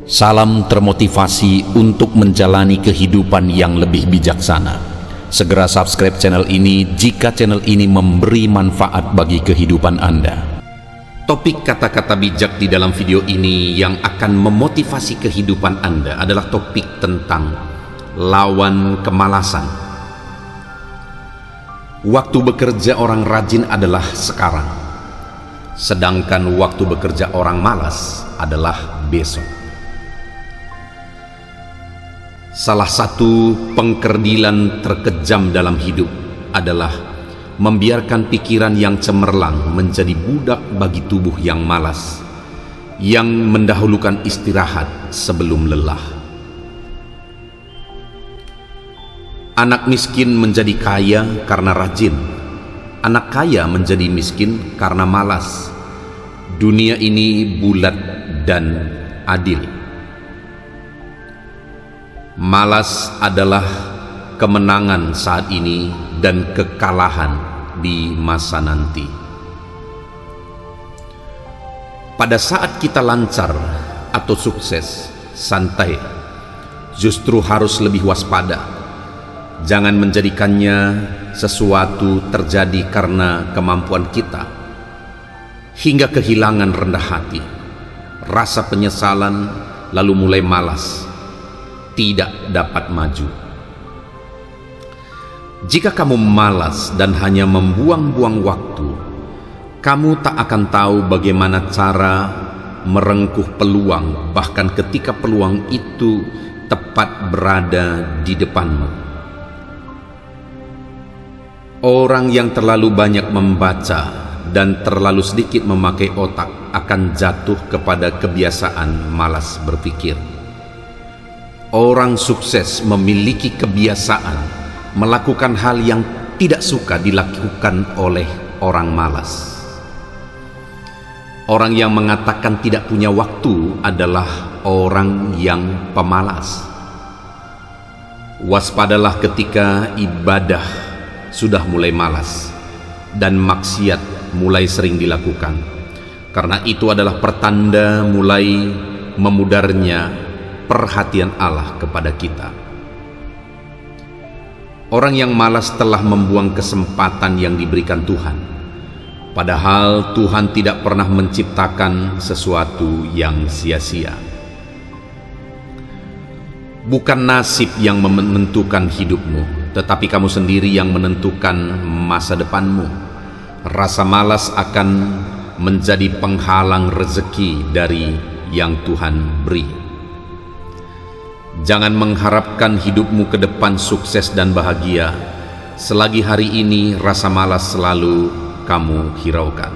Salam termotivasi untuk menjalani kehidupan yang lebih bijaksana. Segera subscribe channel ini jika channel ini memberi manfaat bagi kehidupan Anda. Topik kata-kata bijak di dalam video ini yang akan memotivasi kehidupan Anda adalah topik tentang lawan kemalasan. Waktu bekerja orang rajin adalah sekarang, sedangkan waktu bekerja orang malas adalah besok. Salah satu pengkerdilan terkejam dalam hidup adalah membiarkan pikiran yang cemerlang menjadi budak bagi tubuh yang malas, yang mendahulukan istirahat sebelum lelah. Anak miskin menjadi kaya karena rajin, anak kaya menjadi miskin karena malas. Dunia ini bulat dan adil. Malas adalah kemenangan saat ini dan kekalahan di masa nanti. Pada saat kita lancar atau sukses, santai, justru harus lebih waspada. Jangan menjadikannya sesuatu terjadi karena kemampuan kita, hingga kehilangan rendah hati, rasa penyesalan, lalu mulai malas, tidak dapat maju. Jika kamu malas dan hanya membuang-buang waktu, kamu tak akan tahu bagaimana cara merengkuh peluang, bahkan ketika peluang itu tepat berada di depanmu. Orang yang terlalu banyak membaca dan terlalu sedikit memakai otak akan jatuh kepada kebiasaan malas berpikir. Orang sukses memiliki kebiasaan melakukan hal yang tidak suka dilakukan oleh orang malas. Orang yang mengatakan tidak punya waktu adalah orang yang pemalas. Waspadalah ketika ibadah sudah mulai malas dan maksiat mulai sering dilakukan, karena itu adalah pertanda mulai memudarnya perhatian Allah kepada kita. Orang yang malas telah membuang kesempatan yang diberikan Tuhan, padahal Tuhan tidak pernah menciptakan sesuatu yang sia-sia. Bukan nasib yang menentukan hidupmu, tetapi kamu sendiri yang menentukan masa depanmu. Rasa malas akan menjadi penghalang rezeki dari yang Tuhan beri. Jangan mengharapkan hidupmu ke depan sukses dan bahagia selagi hari ini rasa malas selalu kamu hiraukan.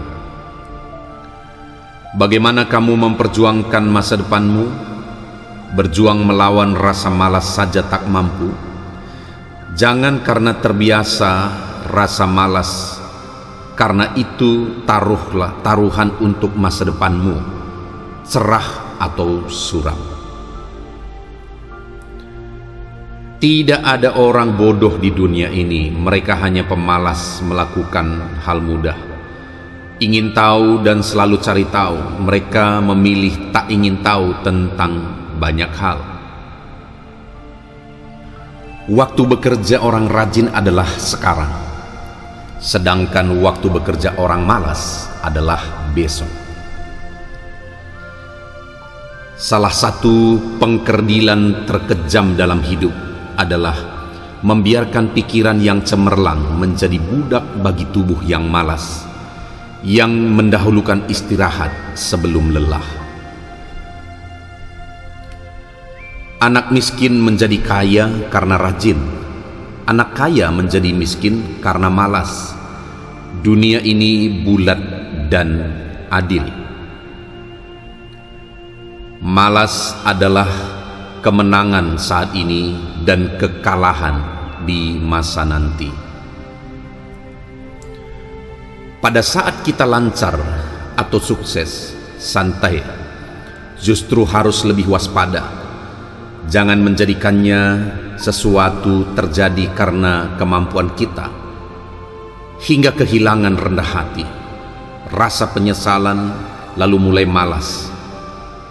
Bagaimana kamu memperjuangkan masa depanmu? Berjuang melawan rasa malas saja tak mampu. Jangan karena terbiasa rasa malas, karena itu taruhlah taruhan untuk masa depanmu, cerah atau suram. Tidak ada orang bodoh di dunia ini, mereka hanya pemalas melakukan hal mudah. Ingin tahu dan selalu cari tahu, mereka memilih tak ingin tahu tentang banyak hal. Waktu bekerja orang rajin adalah sekarang, sedangkan waktu bekerja orang malas adalah besok. Salah satu pengkerdilan terkejam dalam hidup adalah membiarkan pikiran yang cemerlang menjadi budak bagi tubuh yang malas, yang mendahulukan istirahat sebelum lelah. Anak miskin menjadi kaya karena rajin, anak kaya menjadi miskin karena malas. Dunia ini bulat dan adil. Malas adalah kemenangan saat ini dan kekalahan di masa nanti. Pada saat kita lancar atau sukses, santai, justru harus lebih waspada. Jangan menjadikannya sesuatu terjadi karena kemampuan kita, hingga kehilangan rendah hati, rasa penyesalan, lalu mulai malas,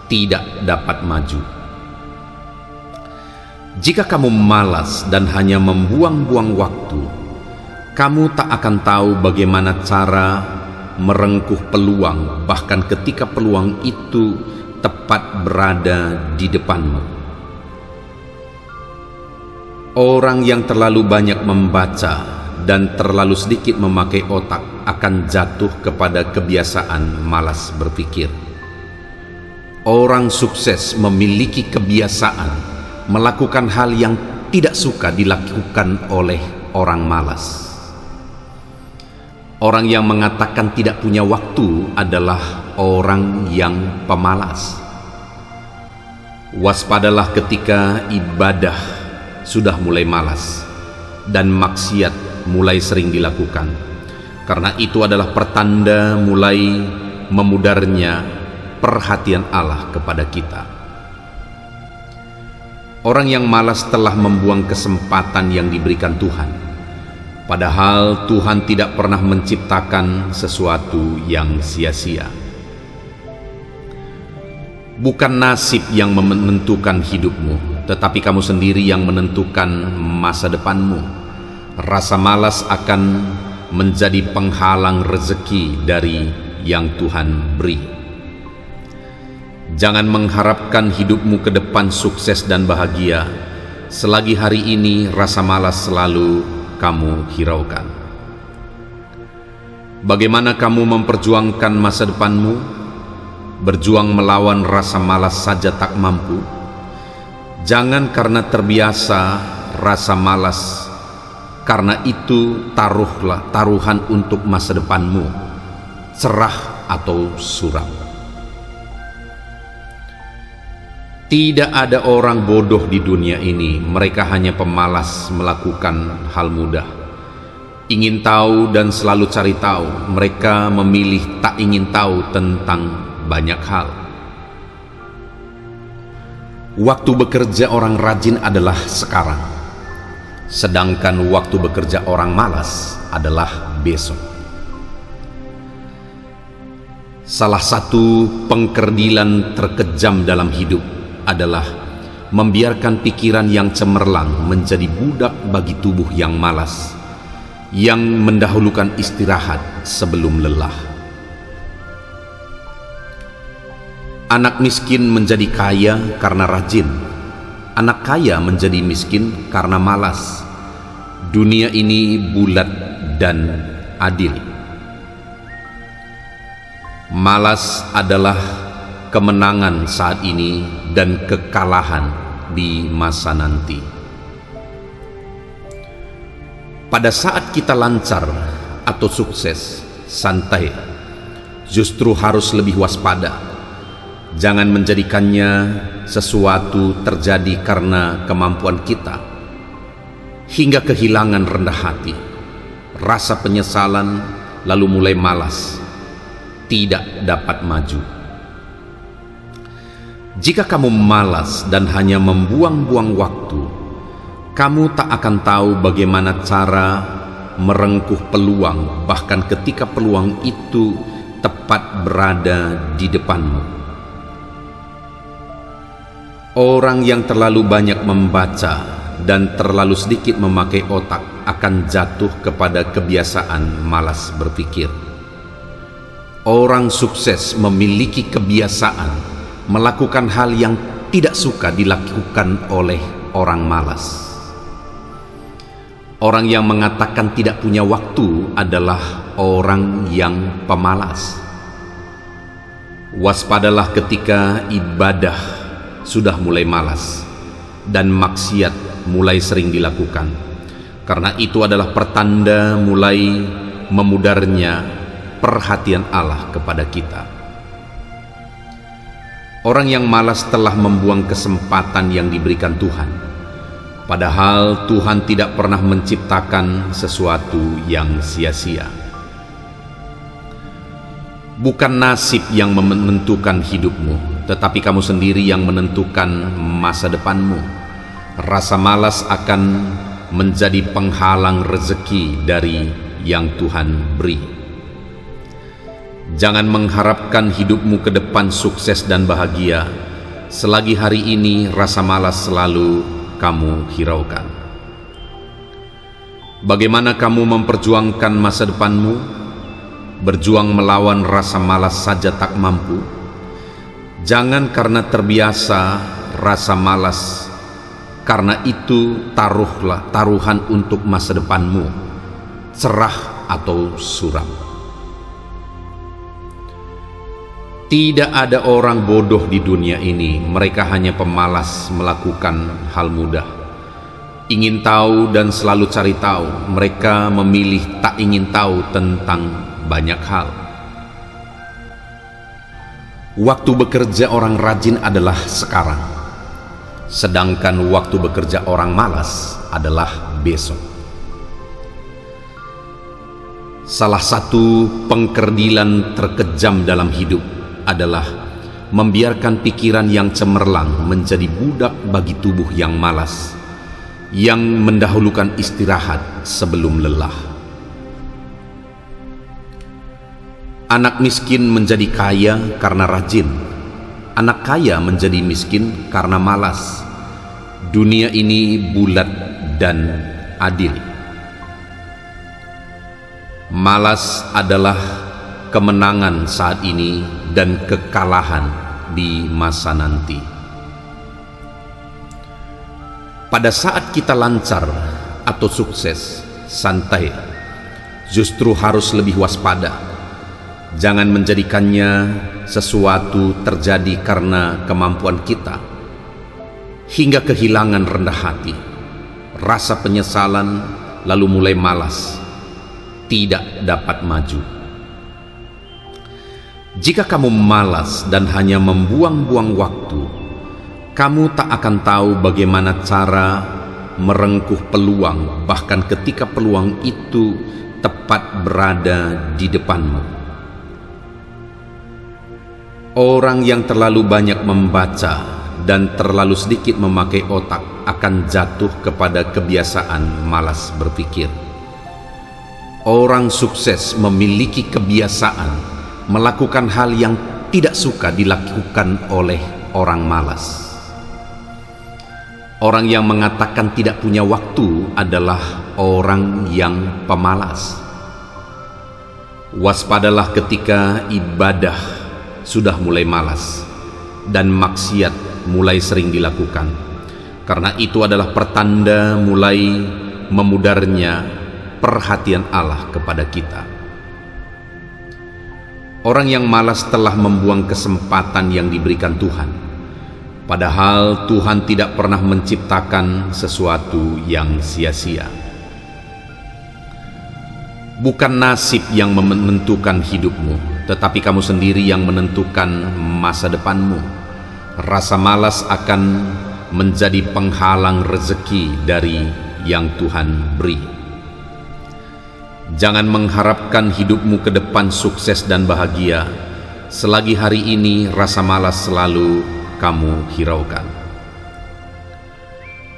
tidak dapat maju. Jika kamu malas dan hanya membuang-buang waktu, kamu tak akan tahu bagaimana cara merengkuh peluang, bahkan ketika peluang itu tepat berada di depanmu. Orang yang terlalu banyak membaca dan terlalu sedikit memakai otak akan jatuh kepada kebiasaan malas berpikir. Orang sukses memiliki kebiasaan melakukan hal yang tidak suka dilakukan oleh orang malas. Orang yang mengatakan tidak punya waktu adalah orang yang pemalas. Waspadalah ketika ibadah sudah mulai malas dan maksiat mulai sering dilakukan, karena itu adalah pertanda mulai memudarnya perhatian Allah kepada kita. Orang yang malas telah membuang kesempatan yang diberikan Tuhan, padahal Tuhan tidak pernah menciptakan sesuatu yang sia-sia. Bukan nasib yang menentukan hidupmu, tetapi kamu sendiri yang menentukan masa depanmu. Rasa malas akan menjadi penghalang rezeki dari yang Tuhan beri. Jangan mengharapkan hidupmu ke depan sukses dan bahagia selagi hari ini rasa malas selalu kamu hiraukan. Bagaimana kamu memperjuangkan masa depanmu? Berjuang melawan rasa malas saja tak mampu. Jangan karena terbiasa rasa malas, karena itu taruhlah taruhan untuk masa depanmu, cerah atau suram. Tidak ada orang bodoh di dunia ini, mereka hanya pemalas melakukan hal mudah. Ingin tahu dan selalu cari tahu, mereka memilih tak ingin tahu tentang banyak hal. Waktu bekerja orang rajin adalah sekarang, sedangkan waktu bekerja orang malas adalah besok. Salah satu pengkerdilan terkejam dalam hidup adalah membiarkan pikiran yang cemerlang menjadi budak bagi tubuh yang malas, yang mendahulukan istirahat sebelum lelah. Anak miskin menjadi kaya karena rajin, anak kaya menjadi miskin karena malas. Dunia ini bulat dan adil. Malas adalah kemenangan saat ini dan kekalahan di masa nanti. Pada saat kita lancar atau sukses, santai, justru harus lebih waspada. Jangan menjadikannya sesuatu terjadi karena kemampuan kita, hingga kehilangan rendah hati, rasa penyesalan, lalu mulai malas, tidak dapat maju. Jika kamu malas dan hanya membuang-buang waktu, kamu tak akan tahu bagaimana cara merengkuh peluang, bahkan ketika peluang itu tepat berada di depanmu. Orang yang terlalu banyak membaca dan terlalu sedikit memakai otak akan jatuh kepada kebiasaan malas berpikir. Orang sukses memiliki kebiasaan melakukan hal yang tidak suka dilakukan oleh orang malas. Orang yang mengatakan tidak punya waktu adalah orang yang pemalas. Waspadalah ketika ibadah sudah mulai malas dan maksiat mulai sering dilakukan, karena itu adalah pertanda mulai memudarnya perhatian Allah kepada kita. Orang yang malas telah membuang kesempatan yang diberikan Tuhan, padahal Tuhan tidak pernah menciptakan sesuatu yang sia-sia. Bukan nasib yang menentukan hidupmu, tetapi kamu sendiri yang menentukan masa depanmu. Rasa malas akan menjadi penghalang rezeki dari yang Tuhan beri. Jangan mengharapkan hidupmu ke depan sukses dan bahagia, selagi hari ini rasa malas selalu kamu hiraukan. Bagaimana kamu memperjuangkan masa depanmu? Berjuang melawan rasa malas saja tak mampu. Jangan karena terbiasa rasa malas, karena itu taruhlah taruhan untuk masa depanmu, cerah atau suram. Tidak ada orang bodoh di dunia ini, mereka hanya pemalas melakukan hal mudah. Ingin tahu dan selalu cari tahu, mereka memilih tak ingin tahu tentang banyak hal. Waktu bekerja orang rajin adalah sekarang, sedangkan waktu bekerja orang malas adalah besok. Salah satu pengkerdilan terkejam dalam hidup adalah membiarkan pikiran yang cemerlang menjadi budak bagi tubuh yang malas, yang mendahulukan istirahat sebelum lelah. Anak miskin menjadi kaya karena rajin, anak kaya menjadi miskin karena malas. Dunia ini bulat dan adil. Malas adalah kemenangan saat ini dan kekalahan di masa nanti. Pada saat kita lancar atau sukses, santai, justru harus lebih waspada. Jangan menjadikannya sesuatu terjadi karena kemampuan kita, hingga kehilangan rendah hati, rasa penyesalan, lalu mulai malas, tidak dapat maju. Jika kamu malas dan hanya membuang-buang waktu, kamu tak akan tahu bagaimana cara merengkuh peluang, bahkan ketika peluang itu tepat berada di depanmu. Orang yang terlalu banyak membaca dan terlalu sedikit memakai otak akan jatuh kepada kebiasaan malas berpikir. Orang sukses memiliki kebiasaan melakukan hal yang tidak suka dilakukan oleh orang malas. Orang yang mengatakan tidak punya waktu adalah orang yang pemalas. Waspadalah ketika ibadah sudah mulai malas dan maksiat mulai sering dilakukan, karena itu adalah pertanda mulai memudarnya perhatian Allah kepada kita. Orang yang malas telah membuang kesempatan yang diberikan Tuhan, padahal Tuhan tidak pernah menciptakan sesuatu yang sia-sia. Bukan nasib yang menentukan hidupmu, tetapi kamu sendiri yang menentukan masa depanmu. Rasa malas akan menjadi penghalang rezeki dari yang Tuhan beri. Jangan mengharapkan hidupmu ke depan sukses dan bahagia, selagi hari ini rasa malas selalu kamu hiraukan.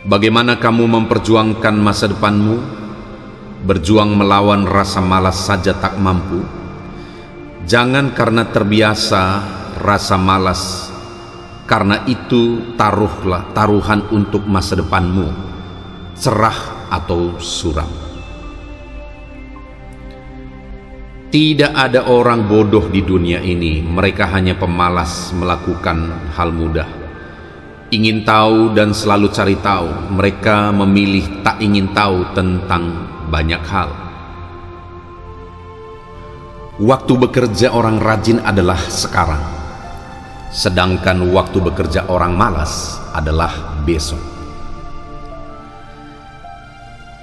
Bagaimana kamu memperjuangkan masa depanmu? Berjuang melawan rasa malas saja tak mampu. Jangan karena terbiasa rasa malas, karena itu taruhlah taruhan untuk masa depanmu, cerah atau suram. Tidak ada orang bodoh di dunia ini, mereka hanya pemalas melakukan hal mudah. Ingin tahu dan selalu cari tahu, mereka memilih tak ingin tahu tentang banyak hal. Waktu bekerja orang rajin adalah sekarang, sedangkan waktu bekerja orang malas adalah besok.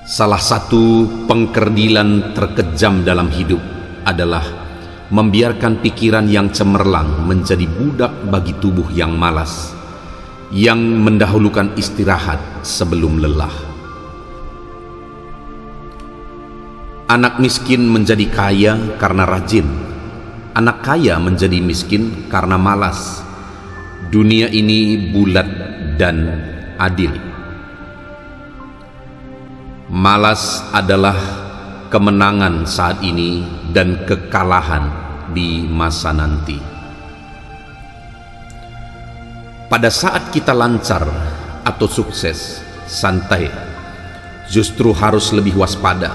Salah satu pengkerdilan terkejam dalam hidup adalah membiarkan pikiran yang cemerlang menjadi budak bagi tubuh yang malas, yang mendahulukan istirahat sebelum lelah. Anak miskin menjadi kaya karena rajin, anak kaya menjadi miskin karena malas. Dunia ini bulat dan adil. Malas adalah kemenangan saat ini dan kekalahan di masa nanti. Pada saat kita lancar atau sukses, santai, justru harus lebih waspada.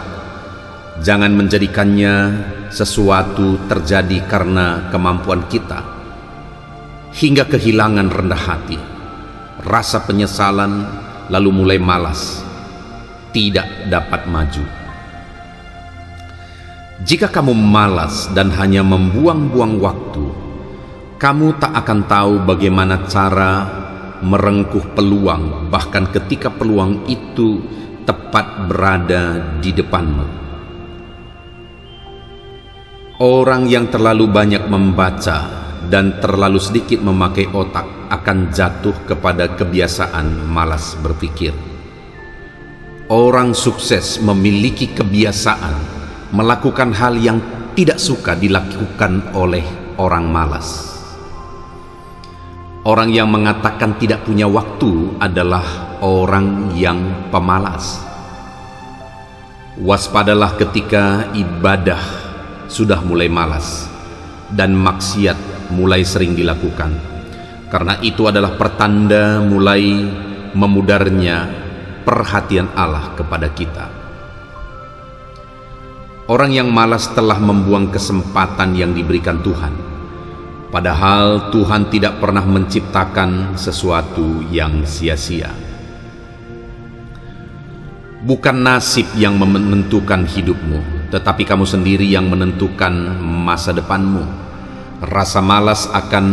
Jangan menjadikannya sesuatu terjadi karena kemampuan kita, hingga kehilangan rendah hati, rasa penyesalan, lalu mulai malas, tidak dapat maju. Jika kamu malas dan hanya membuang-buang waktu, kamu tak akan tahu bagaimana cara merengkuh peluang, bahkan ketika peluang itu tepat berada di depanmu. Orang yang terlalu banyak membaca dan terlalu sedikit memakai otak akan jatuh kepada kebiasaan malas berpikir. Orang sukses memiliki kebiasaan melakukan hal yang tidak suka dilakukan oleh orang malas. Orang yang mengatakan tidak punya waktu adalah orang yang pemalas. Waspadalah ketika ibadah sudah mulai malas dan maksiat mulai sering dilakukan, karena itu adalah pertanda mulai memudarnya perhatian Allah kepada kita. Orang yang malas telah membuang kesempatan yang diberikan Tuhan, padahal Tuhan tidak pernah menciptakan sesuatu yang sia-sia. Bukan nasib yang menentukan hidupmu, tetapi kamu sendiri yang menentukan masa depanmu. Rasa malas akan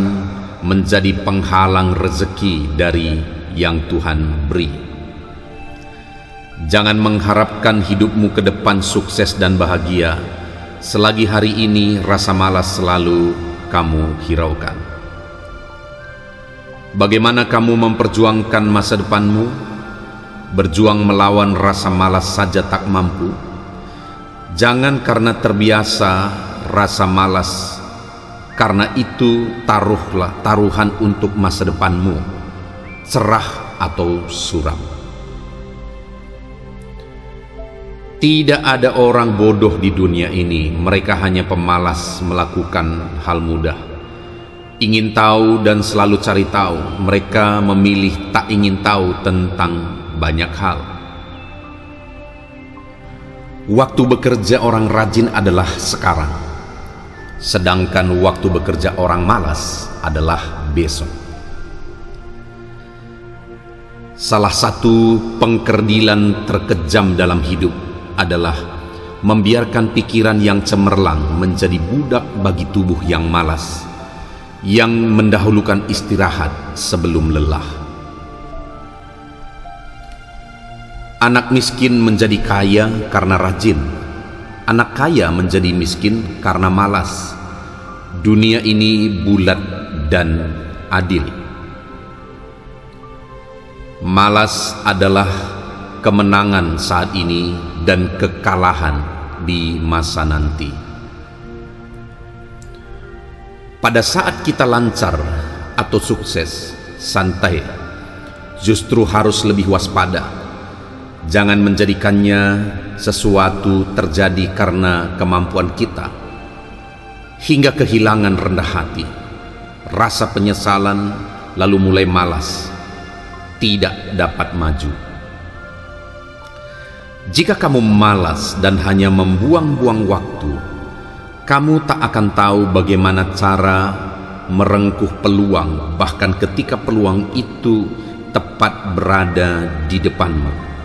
menjadi penghalang rezeki dari yang Tuhan beri. Jangan mengharapkan hidupmu ke depan sukses dan bahagia selagi hari ini rasa malas selalu kamu hiraukan. Bagaimana kamu memperjuangkan masa depanmu? Berjuang melawan rasa malas saja tak mampu. Jangan karena terbiasa rasa malas, karena itu taruhlah taruhan untuk masa depanmu, cerah atau suram. Tidak ada orang bodoh di dunia ini, mereka hanya pemalas melakukan hal mudah. Ingin tahu dan selalu cari tahu, mereka memilih tak ingin tahu tentang banyak hal. Waktu bekerja orang rajin adalah sekarang, sedangkan waktu bekerja orang malas adalah besok. Salah satu pengkerdilan terkejam dalam hidup adalah membiarkan pikiran yang cemerlang menjadi budak bagi tubuh yang malas, yang mendahulukan istirahat sebelum lelah. Anak miskin menjadi kaya karena rajin, anak kaya menjadi miskin karena malas. Dunia ini bulat dan adil. Malas adalah kemenangan saat ini dan kekalahan di masa nanti. Pada saat kita lancar atau sukses, santai, justru harus lebih waspada. Jangan menjadikannya sesuatu terjadi karena kemampuan kita, hingga kehilangan rendah hati, rasa penyesalan, lalu mulai malas, tidak dapat maju. Jika kamu malas dan hanya membuang-buang waktu, kamu tak akan tahu bagaimana cara merengkuh peluang, bahkan ketika peluang itu tepat berada di depanmu.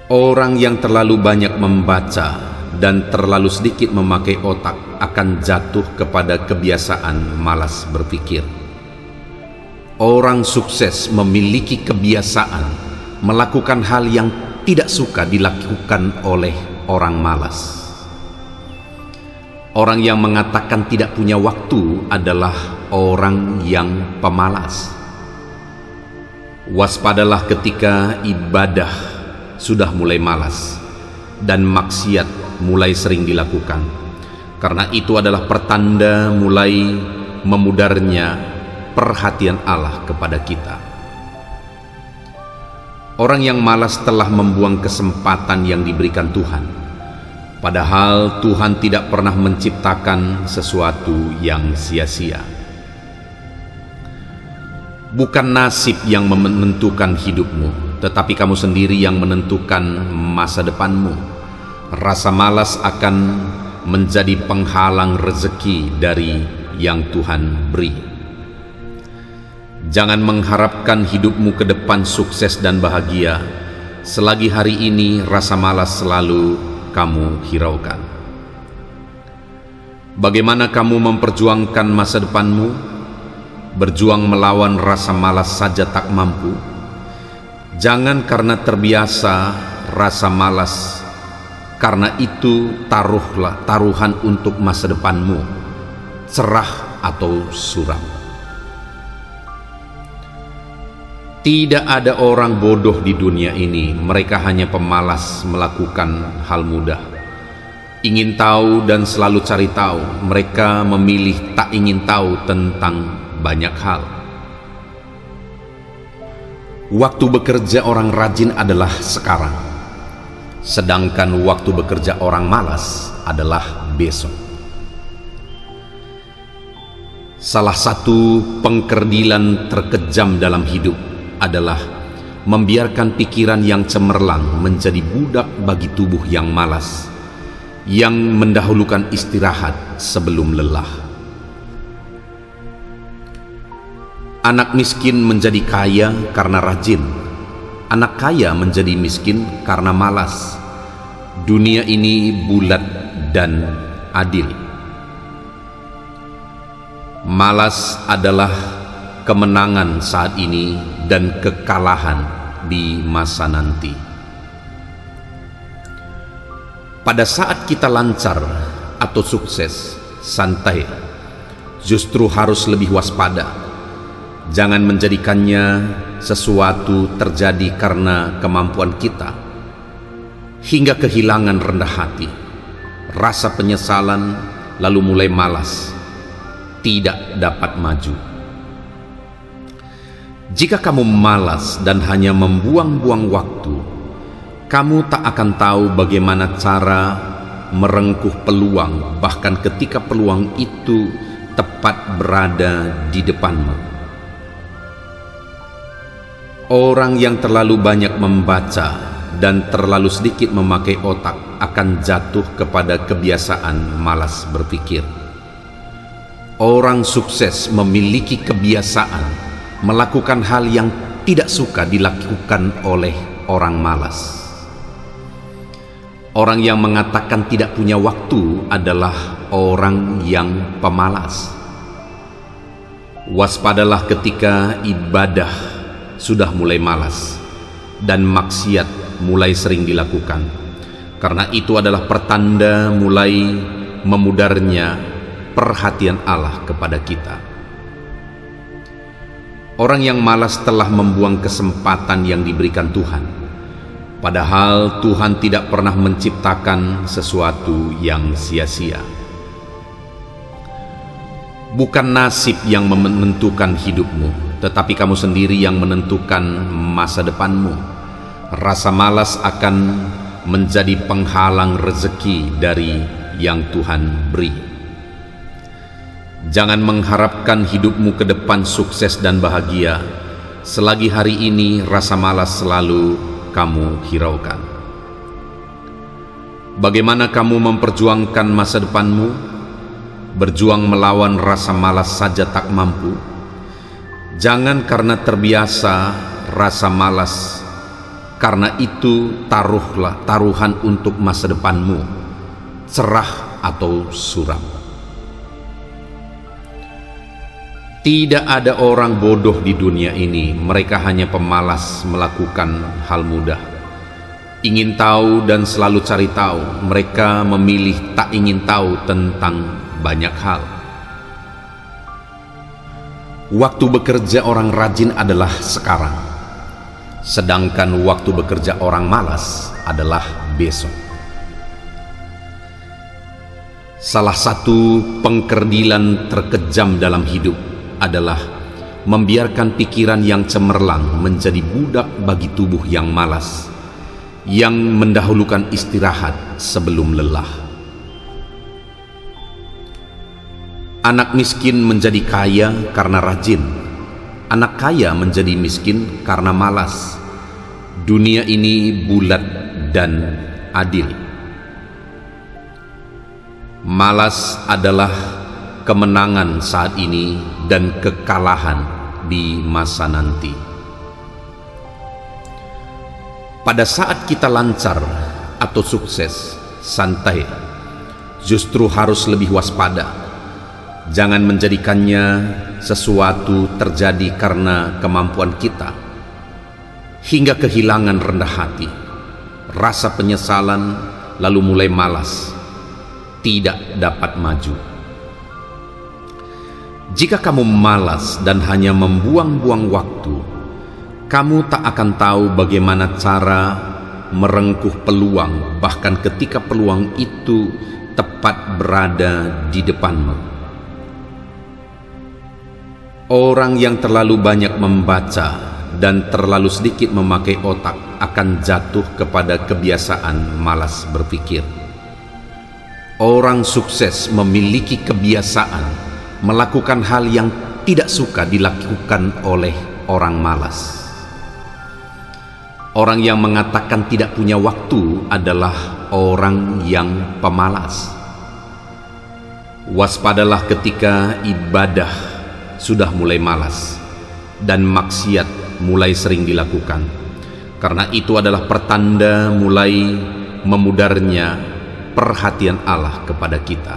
Orang yang terlalu banyak membaca dan terlalu sedikit memakai otak akan jatuh kepada kebiasaan malas berpikir. Orang sukses memiliki kebiasaan melakukan hal yang tidak suka dilakukan oleh orang malas. Orang yang mengatakan tidak punya waktu adalah orang yang pemalas. Waspadalah ketika ibadah sudah mulai malas dan maksiat mulai sering dilakukan, karena itu adalah pertanda mulai memudarnya perhatian Allah kepada kita. Orang yang malas telah membuang kesempatan yang diberikan Tuhan, Padahal Tuhan tidak pernah menciptakan sesuatu yang sia-sia. Bukan nasib yang menentukan hidupmu, tetapi kamu sendiri yang menentukan masa depanmu. Rasa malas akan menjadi penghalang rezeki dari yang Tuhan beri. Jangan mengharapkan hidupmu ke depan sukses dan bahagia selagi hari ini rasa malas selalu kamu hiraukan. Bagaimana kamu memperjuangkan masa depanmu? Berjuang melawan rasa malas saja tak mampu. Jangan karena terbiasa rasa malas, karena itu taruhlah taruhan untuk masa depanmu, cerah atau suram. Tidak ada orang bodoh di dunia ini, mereka hanya pemalas melakukan hal mudah. Ingin tahu dan selalu cari tahu, mereka memilih tak ingin tahu tentang banyak hal. Waktu bekerja orang rajin adalah sekarang, sedangkan waktu bekerja orang malas adalah besok. Salah satu pengkerdilan terkejam dalam hidup adalah membiarkan pikiran yang cemerlang menjadi budak bagi tubuh yang malas, yang mendahulukan istirahat sebelum lelah. Anak miskin menjadi kaya karena rajin, anak kaya menjadi miskin karena malas. Dunia ini bulat dan adil. Malas adalah kemenangan saat ini dan kekalahan di masa nanti. Pada saat kita lancar atau sukses, santai, justru harus lebih waspada. Jangan menjadikannya sesuatu terjadi karena kemampuan kita, hingga kehilangan rendah hati, rasa penyesalan, lalu mulai malas, tidak dapat maju. Jika kamu malas dan hanya membuang-buang waktu, kamu tak akan tahu bagaimana cara merengkuh peluang, bahkan ketika peluang itu tepat berada di depanmu. Orang yang terlalu banyak membaca dan terlalu sedikit memakai otak akan jatuh kepada kebiasaan malas berpikir. Orang sukses memiliki kebiasaan melakukan hal yang tidak suka dilakukan oleh orang malas. Orang yang mengatakan tidak punya waktu adalah orang yang pemalas. Waspadalah ketika ibadah sudah mulai malas dan maksiat mulai sering dilakukan, karena itu adalah pertanda mulai memudarnya perhatian Allah kepada kita. Orang yang malas telah membuang kesempatan yang diberikan Tuhan, padahal Tuhan tidak pernah menciptakan sesuatu yang sia-sia. Bukan nasib yang menentukan hidupmu, tetapi kamu sendiri yang menentukan masa depanmu. Rasa malas akan menjadi penghalang rezeki dari yang Tuhan beri. Jangan mengharapkan hidupmu ke depan sukses dan bahagia selagi hari ini rasa malas selalu kamu hiraukan. Bagaimana kamu memperjuangkan masa depanmu? Berjuang melawan rasa malas saja tak mampu. Jangan karena terbiasa rasa malas, karena itu taruhlah taruhan untuk masa depanmu, cerah atau suram. Tidak ada orang bodoh di dunia ini, mereka hanya pemalas melakukan hal mudah. Ingin tahu dan selalu cari tahu, mereka memilih tak ingin tahu tentang banyak hal. Waktu bekerja orang rajin adalah sekarang, sedangkan waktu bekerja orang malas adalah besok. Salah satu pengkerdilan terkejam dalam hidup adalah membiarkan pikiran yang cemerlang menjadi budak bagi tubuh yang malas, yang mendahulukan istirahat sebelum lelah. Anak miskin menjadi kaya karena rajin, anak kaya menjadi miskin karena malas. Dunia ini bulat dan adil. Malas adalah kemenangan saat ini dan kekalahan di masa nanti. Pada saat kita lancar atau sukses, santai, justru harus lebih waspada. Jangan menjadikannya sesuatu terjadi karena kemampuan kita, hingga kehilangan rendah hati, rasa penyesalan, lalu mulai malas, tidak dapat maju. Jika kamu malas dan hanya membuang-buang waktu, kamu tak akan tahu bagaimana cara merengkuh peluang, bahkan ketika peluang itu tepat berada di depanmu. Orang yang terlalu banyak membaca dan terlalu sedikit memakai otak akan jatuh kepada kebiasaan malas berpikir. Orang sukses memiliki kebiasaan melakukan hal yang tidak suka dilakukan oleh orang malas. Orang yang mengatakan tidak punya waktu adalah orang yang pemalas. Waspadalah ketika ibadah sudah mulai malas dan maksiat mulai sering dilakukan, karena itu adalah pertanda mulai memudarnya perhatian Allah kepada kita.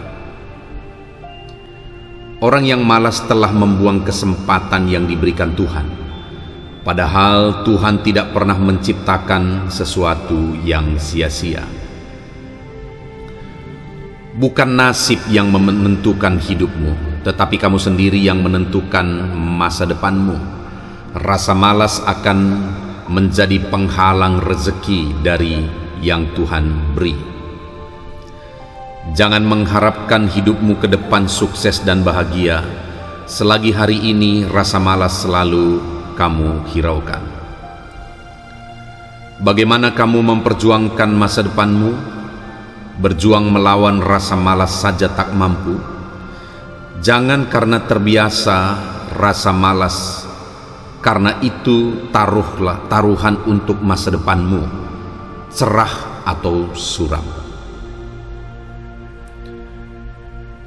Orang yang malas telah membuang kesempatan yang diberikan Tuhan, padahal Tuhan tidak pernah menciptakan sesuatu yang sia-sia. Bukan nasib yang menentukan hidupmu, tetapi kamu sendiri yang menentukan masa depanmu. Rasa malas akan menjadi penghalang rezeki dari yang Tuhan beri. Jangan mengharapkan hidupmu ke depan sukses dan bahagia selagi hari ini rasa malas selalu kamu hiraukan. Bagaimana kamu memperjuangkan masa depanmu? Berjuang melawan rasa malas saja tak mampu. Jangan karena terbiasa rasa malas, karena itu taruhlah taruhan untuk masa depanmu, cerah atau suram.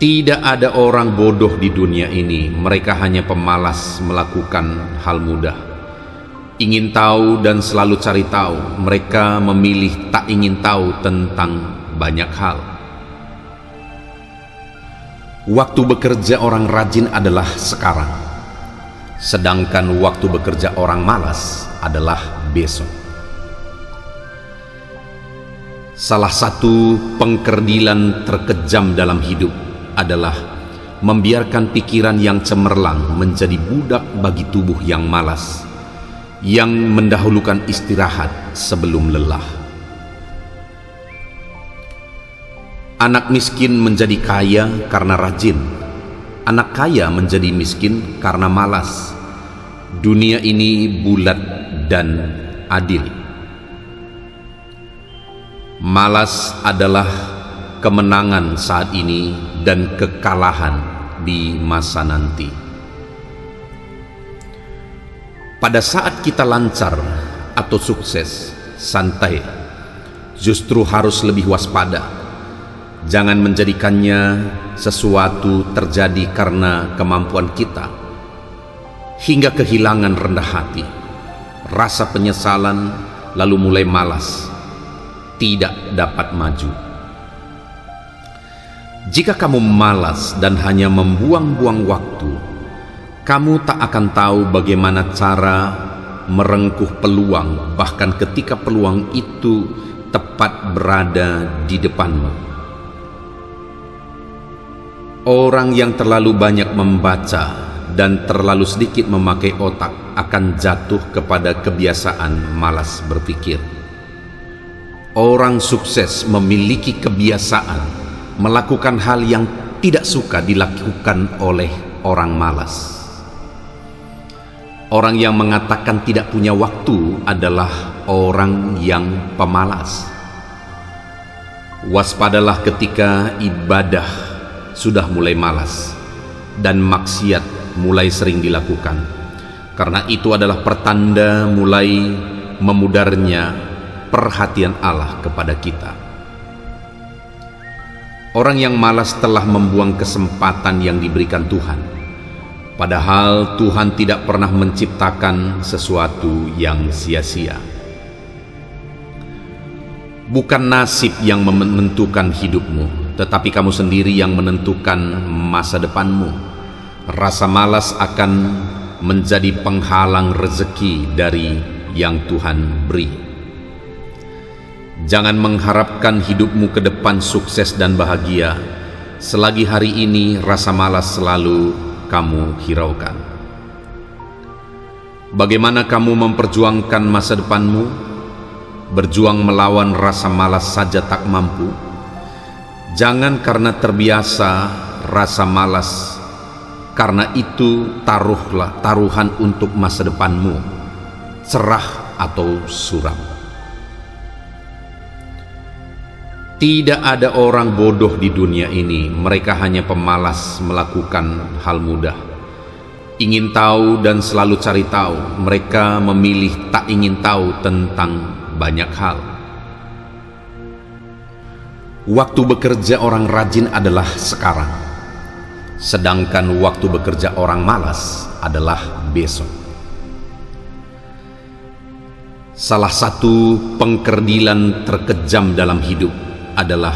Tidak ada orang bodoh di dunia ini, mereka hanya pemalas melakukan hal mudah. Ingin tahu dan selalu cari tahu, mereka memilih tak ingin tahu tentang banyak hal. Waktu bekerja orang rajin adalah sekarang, sedangkan waktu bekerja orang malas adalah besok. Salah satu pengkerdilan terkejam dalam hidup adalah membiarkan pikiran yang cemerlang menjadi budak bagi tubuh yang malas, yang mendahulukan istirahat sebelum lelah. Anak miskin menjadi kaya karena rajin, anak kaya menjadi miskin karena malas. Dunia ini bulat dan adil. Malas adalah kemenangan saat ini dan kekalahan di masa nanti. Pada saat kita lancar atau sukses, santai, justru harus lebih waspada. Jangan menjadikannya sesuatu terjadi karena kemampuan kita, hingga kehilangan rendah hati, rasa penyesalan, lalu mulai malas, tidak dapat maju. Jika kamu malas dan hanya membuang-buang waktu, kamu tak akan tahu bagaimana cara merengkuh peluang, bahkan ketika peluang itu tepat berada di depanmu. Orang yang terlalu banyak membaca dan terlalu sedikit memakai otak akan jatuh kepada kebiasaan malas berpikir. Orang sukses memiliki kebiasaan melakukan hal yang tidak suka dilakukan oleh orang malas. Orang yang mengatakan tidak punya waktu adalah orang yang pemalas. Waspadalah ketika ibadah sudah mulai malas dan maksiat mulai sering dilakukan, karena itu adalah pertanda mulai memudarnya perhatian Allah kepada kita. Orang yang malas telah membuang kesempatan yang diberikan Tuhan. Padahal Tuhan tidak pernah menciptakan sesuatu yang sia-sia. Bukan nasib yang menentukan hidupmu, tetapi kamu sendiri yang menentukan masa depanmu. Rasa malas akan menjadi penghalang rezeki dari yang Tuhan beri. Jangan mengharapkan hidupmu ke depan sukses dan bahagia selagi hari ini rasa malas selalu kamu hiraukan. Bagaimana kamu memperjuangkan masa depanmu? Berjuang melawan rasa malas saja tak mampu. Jangan karena terbiasa rasa malas, karena itu taruhan untuk masa depanmu, cerah atau suram. Tidak ada orang bodoh di dunia ini, mereka hanya pemalas melakukan hal mudah. Ingin tahu dan selalu cari tahu, mereka memilih tak ingin tahu tentang banyak hal. Waktu bekerja orang rajin adalah sekarang, sedangkan waktu bekerja orang malas adalah besok. Salah satu pengkerdilan terkejam dalam hidup adalah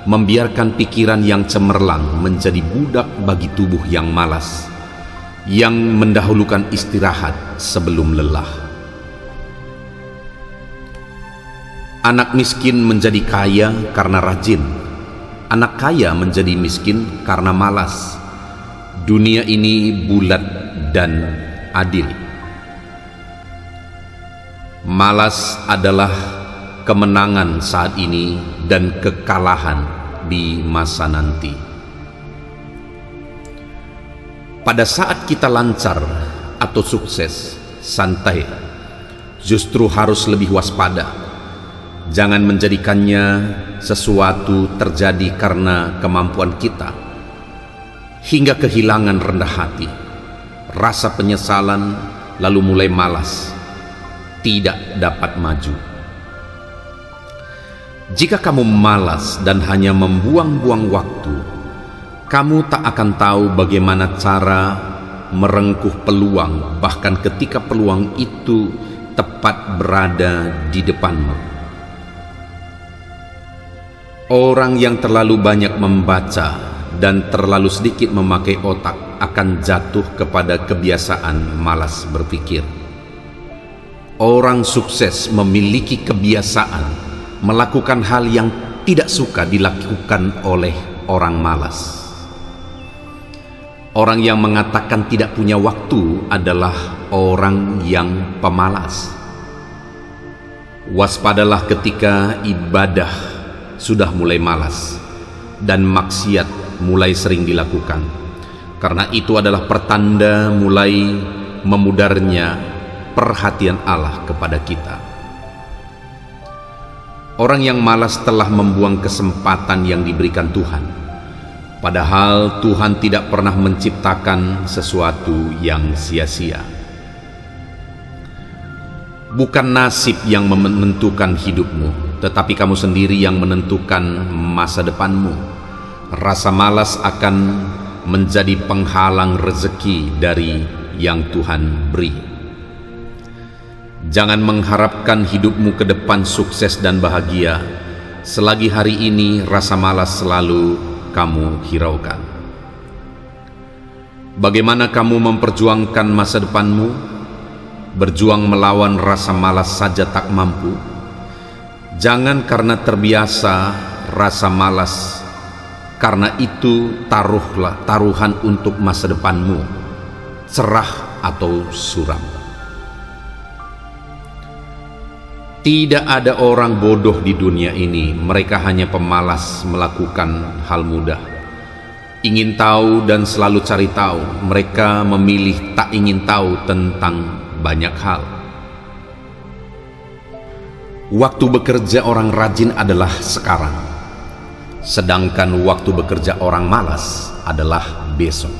membiarkan pikiran yang cemerlang menjadi budak bagi tubuh yang malas, yang mendahulukan istirahat sebelum lelah. Anak miskin menjadi kaya karena rajin, anak kaya menjadi miskin karena malas. Dunia ini bulat dan adil. Malas adalah kemenangan saat ini dan kekalahan di masa nanti. Pada saat kita lancar atau sukses, santai, justru harus lebih waspada. Jangan menjadikannya sesuatu terjadi karena kemampuan kita, hingga kehilangan rendah hati, rasa penyesalan, lalu mulai malas, tidak dapat maju. Jika kamu malas dan hanya membuang-buang waktu, kamu tak akan tahu bagaimana cara merengkuh peluang, bahkan ketika peluang itu tepat berada di depanmu. Orang yang terlalu banyak membaca dan terlalu sedikit memakai otak akan jatuh kepada kebiasaan malas berpikir. Orang sukses memiliki kebiasaan melakukan hal yang tidak suka dilakukan oleh orang malas. Orang yang mengatakan tidak punya waktu adalah orang yang pemalas. Waspadalah ketika ibadah sudah mulai malas dan maksiat mulai sering dilakukan, karena itu adalah pertanda mulai memudarnya perhatian Allah kepada kita. Orang yang malas telah membuang kesempatan yang diberikan Tuhan. Padahal Tuhan tidak pernah menciptakan sesuatu yang sia-sia. Bukan nasib yang menentukan hidupmu, tetapi kamu sendiri yang menentukan masa depanmu. Rasa malas akan menjadi penghalang rezeki dari yang Tuhan beri. Jangan mengharapkan hidupmu ke depan sukses dan bahagia selagi hari ini rasa malas selalu kamu hiraukan. Bagaimana kamu memperjuangkan masa depanmu? Berjuang melawan rasa malas saja tak mampu. Jangan karena terbiasa rasa malas, karena itu taruhan untuk masa depanmu, cerah atau suram. Tidak ada orang bodoh di dunia ini, mereka hanya pemalas melakukan hal mudah. Ingin tahu dan selalu cari tahu, mereka memilih tak ingin tahu tentang banyak hal. Waktu bekerja orang rajin adalah sekarang, sedangkan waktu bekerja orang malas adalah besok.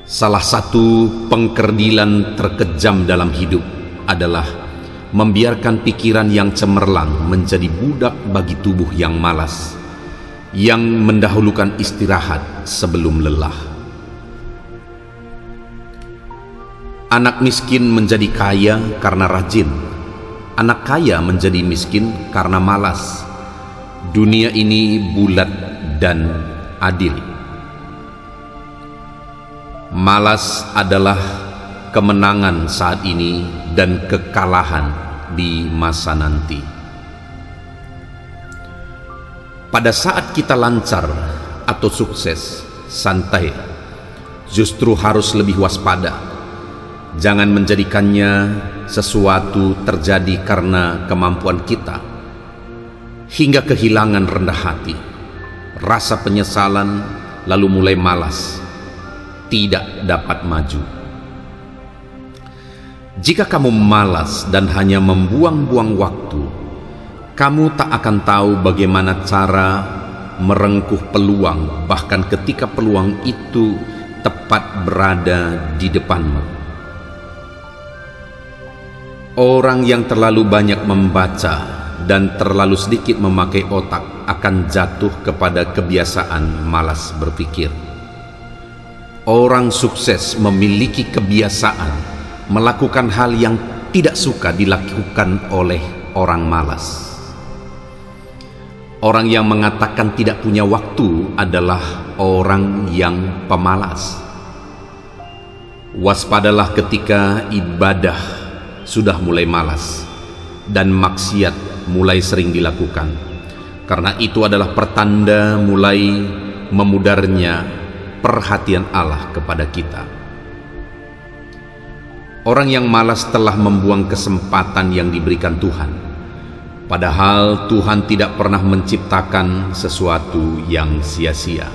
Salah satu pengkerdilan terkejam dalam hidup adalah membiarkan pikiran yang cemerlang menjadi budak bagi tubuh yang malas, yang mendahulukan istirahat sebelum lelah. Anak miskin menjadi kaya karena rajin, anak kaya menjadi miskin karena malas. Dunia ini bulat dan adil. Malas adalah kemenangan saat ini dan kekalahan di masa nanti. Pada saat kita lancar atau sukses, santai, justru harus lebih waspada. Jangan menjadikannya sesuatu terjadi karena kemampuan kita, hingga kehilangan rendah hati, rasa penyesalan, lalu mulai malas, tidak dapat maju. Jika kamu malas dan hanya membuang-buang waktu, kamu tak akan tahu bagaimana cara merengkuh peluang, bahkan ketika peluang itu tepat berada di depanmu. Orang yang terlalu banyak membaca dan terlalu sedikit memakai otak akan jatuh kepada kebiasaan malas berpikir. Orang sukses memiliki kebiasaan melakukan hal yang tidak suka dilakukan oleh orang malas. Orang yang mengatakan tidak punya waktu adalah orang yang pemalas. Waspadalah ketika ibadah sudah mulai malas dan maksiat mulai sering dilakukan, karena itu adalah pertanda mulai memudarnya perhatian Allah kepada kita. Orang yang malas telah membuang kesempatan yang diberikan Tuhan, padahal Tuhan tidak pernah menciptakan sesuatu yang sia-sia.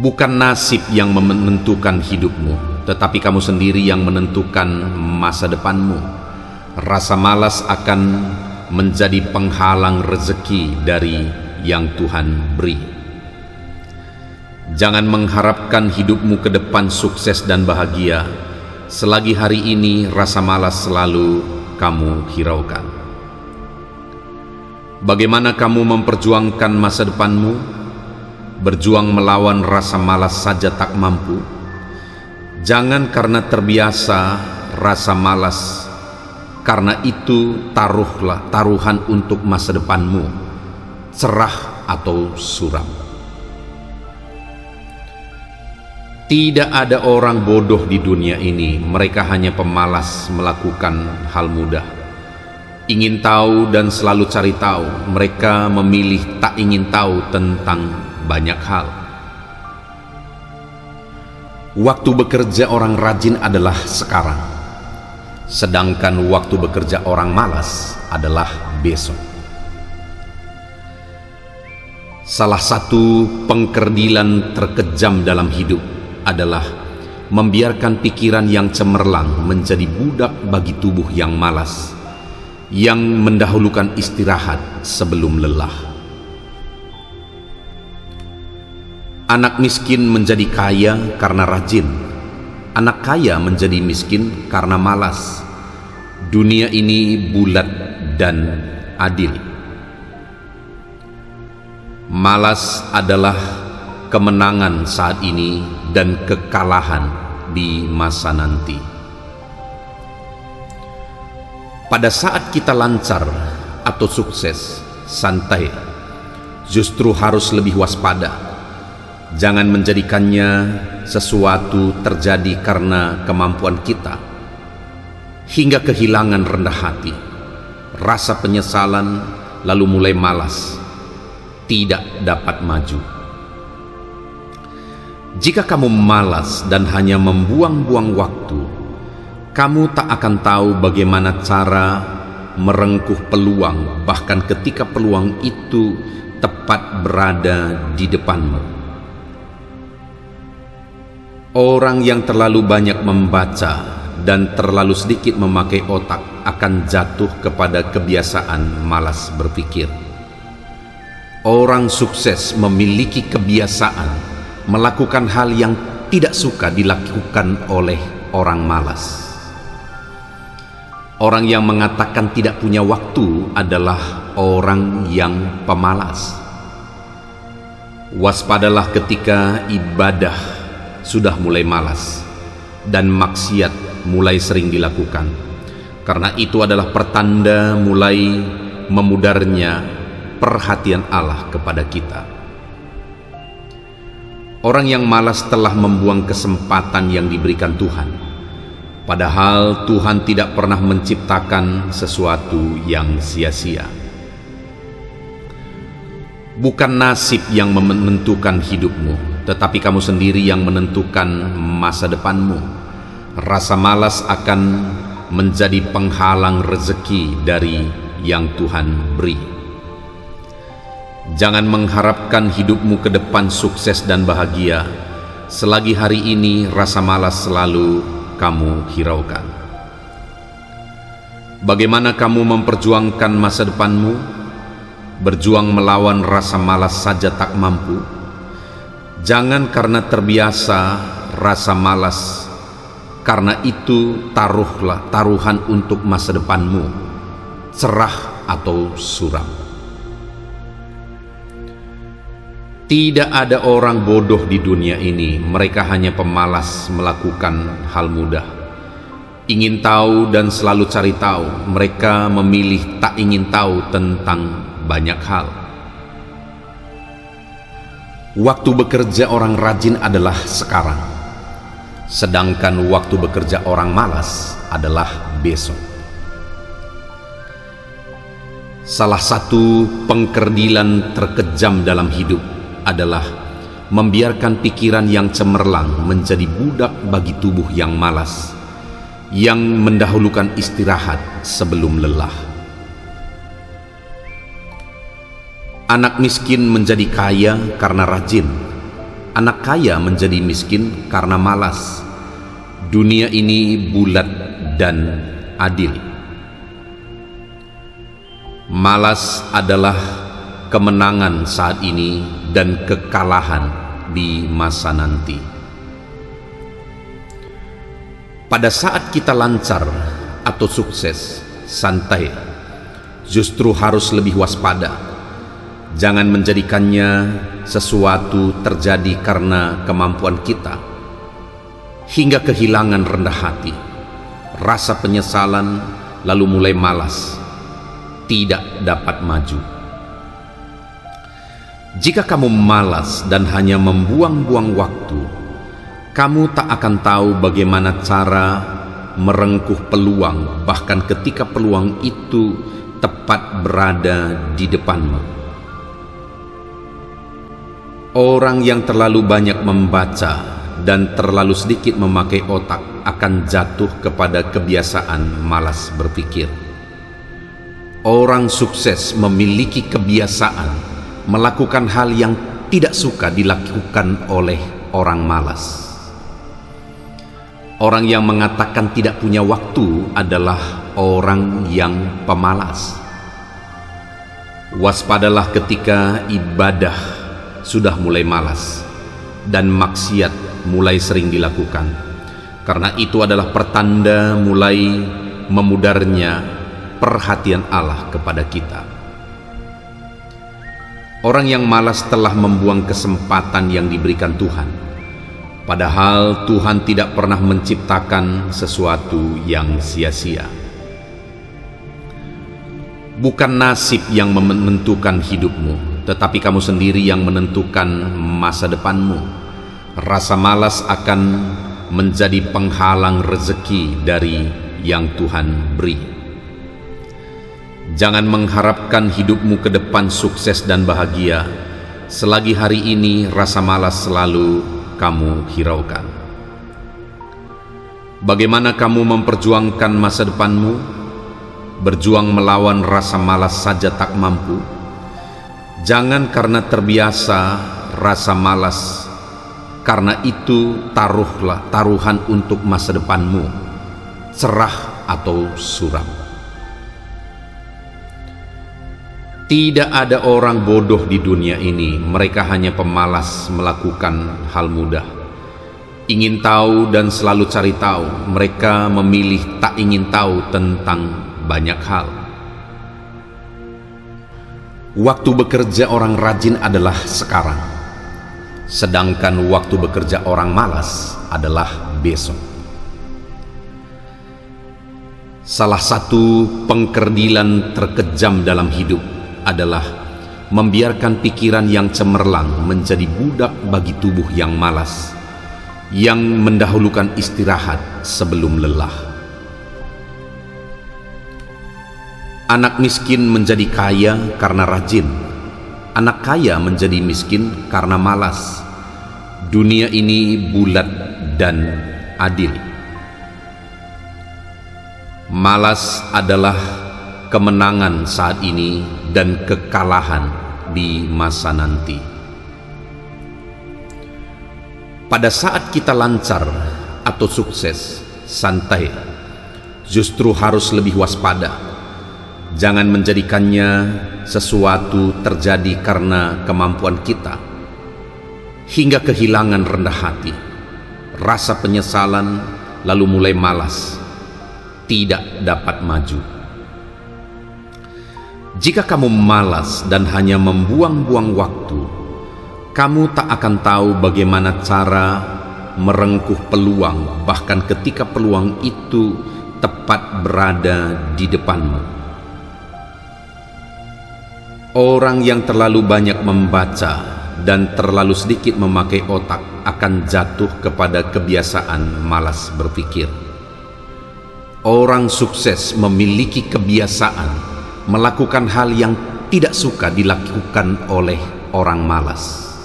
Bukan nasib yang menentukan hidupmu, tetapi kamu sendiri yang menentukan masa depanmu. Rasa malas akan menjadi penghalang rezeki dari yang Tuhan beri. Jangan mengharapkan hidupmu ke depan sukses dan bahagia selagi hari ini rasa malas selalu kamu hiraukan. Bagaimana kamu memperjuangkan masa depanmu? Berjuang melawan rasa malas saja tak mampu. Jangan karena terbiasa rasa malas, karena itu taruhlah taruhan untuk masa depanmu, cerah atau suram. Tidak ada orang bodoh di dunia ini, mereka hanya pemalas melakukan hal mudah. Ingin tahu dan selalu cari tahu, mereka memilih tak ingin tahu tentang banyak hal. Waktu bekerja orang rajin adalah sekarang, sedangkan waktu bekerja orang malas adalah besok. Salah satu pengkerdilan terkejam dalam hidup adalah membiarkan pikiran yang cemerlang menjadi budak bagi tubuh yang malas, yang mendahulukan istirahat sebelum lelah. Anak miskin menjadi kaya karena rajin, anak kaya menjadi miskin karena malas. Dunia ini bulat dan adil. Malas adalah kemenangan saat ini dan kekalahan di masa nanti. Pada saat kita lancar atau sukses, santai, justru harus lebih waspada. Jangan menjadikannya sesuatu terjadi karena kemampuan kita, hingga kehilangan rendah hati, rasa penyesalan, lalu mulai malas, tidak dapat maju. Jika kamu malas dan hanya membuang-buang waktu, kamu tak akan tahu bagaimana cara merengkuh peluang, bahkan ketika peluang itu tepat berada di depanmu. Orang yang terlalu banyak membaca dan terlalu sedikit memakai otak akan jatuh kepada kebiasaan malas berpikir. Orang sukses memiliki kebiasaan melakukan hal yang tidak suka dilakukan oleh orang malas. Orang yang mengatakan tidak punya waktu adalah orang yang pemalas. Waspadalah ketika ibadah sudah mulai malas dan maksiat mulai sering dilakukan, karena itu adalah pertanda mulai memudarnya perhatian Allah kepada kita. Orang yang malas telah membuang kesempatan yang diberikan Tuhan, padahal Tuhan tidak pernah menciptakan sesuatu yang sia-sia. Bukan nasib yang menentukan hidupmu, tetapi kamu sendiri yang menentukan masa depanmu. Rasa malas akan menjadi penghalang rezeki dari yang Tuhan beri. Jangan mengharapkan hidupmu ke depan sukses dan bahagia selagi hari ini rasa malas selalu kamu hiraukan. Bagaimana kamu memperjuangkan masa depanmu? Berjuang melawan rasa malas saja tak mampu. Jangan karena terbiasa rasa malas, karena itu taruhlah taruhan untuk masa depanmu, cerah atau suram. Tidak ada orang bodoh di dunia ini, mereka hanya pemalas melakukan hal mudah. Ingin tahu dan selalu cari tahu, mereka memilih tak ingin tahu tentang banyak hal. Waktu bekerja orang rajin adalah sekarang, sedangkan waktu bekerja orang malas adalah besok. Salah satu pengkerdilan terkejam dalam hidup adalah membiarkan pikiran yang cemerlang menjadi budak bagi tubuh yang malas, yang mendahulukan istirahat sebelum lelah. Anak miskin menjadi kaya karena rajin, anak kaya menjadi miskin karena malas. Dunia ini bulat dan adil. Malas adalah kemenangan saat ini dan kekalahan di masa nanti. Pada saat kita lancar atau sukses, santai, justru harus lebih waspada. Jangan menjadikannya sesuatu terjadi karena kemampuan kita, hingga kehilangan rendah hati, rasa penyesalan, lalu mulai malas, tidak dapat maju. Jika kamu malas dan hanya membuang-buang waktu, kamu tak akan tahu bagaimana cara merengkuh peluang, bahkan ketika peluang itu tepat berada di depanmu. Orang yang terlalu banyak membaca dan terlalu sedikit memakai otak akan jatuh kepada kebiasaan malas berpikir. Orang sukses memiliki kebiasaan melakukan hal yang tidak suka dilakukan oleh orang malas. Orang yang mengatakan tidak punya waktu adalah orang yang pemalas. Waspadalah ketika ibadah sudah mulai malas dan maksiat mulai sering dilakukan, karena itu adalah pertanda mulai memudarnya perhatian Allah kepada kita. Orang yang malas telah membuang kesempatan yang diberikan Tuhan, padahal Tuhan tidak pernah menciptakan sesuatu yang sia-sia. Bukan nasib yang menentukan hidupmu, tetapi kamu sendiri yang menentukan masa depanmu. Rasa malas akan menjadi penghalang rezeki dari yang Tuhan beri. Jangan mengharapkan hidupmu ke depan sukses dan bahagia selagi hari ini rasa malas selalu kamu hiraukan. Bagaimana kamu memperjuangkan masa depanmu? berjuang melawan rasa malas saja tak mampu. Jangan karena terbiasa rasa malas, karena itu taruhlah taruhan untuk masa depanmu, cerah atau suram. Tidak ada orang bodoh di dunia ini, mereka hanya pemalas melakukan hal mudah. Ingin tahu dan selalu cari tahu, mereka memilih tak ingin tahu tentang banyak hal. Waktu bekerja orang rajin adalah sekarang, sedangkan waktu bekerja orang malas adalah besok. Salah satu pengkerdilan terkejam dalam hidup adalah membiarkan pikiran yang cemerlang menjadi budak bagi tubuh yang malas, yang mendahulukan istirahat sebelum lelah. Anak miskin menjadi kaya karena rajin, anak kaya menjadi miskin karena malas. Dunia ini bulat dan adil. Malas adalah kemenangan saat ini dan kekalahan di masa nanti. Pada saat kita lancar atau sukses, santai, justru harus lebih waspada. Jangan menjadikannya sesuatu terjadi karena kemampuan kita, hingga kehilangan rendah hati, rasa penyesalan, lalu mulai malas, tidak dapat maju. Jika kamu malas dan hanya membuang-buang waktu, kamu tak akan tahu bagaimana cara merengkuh peluang, bahkan ketika peluang itu tepat berada di depanmu. Orang yang terlalu banyak membaca dan terlalu sedikit memakai otak akan jatuh kepada kebiasaan malas berpikir. Orang sukses memiliki kebiasaan melakukan hal yang tidak suka dilakukan oleh orang malas.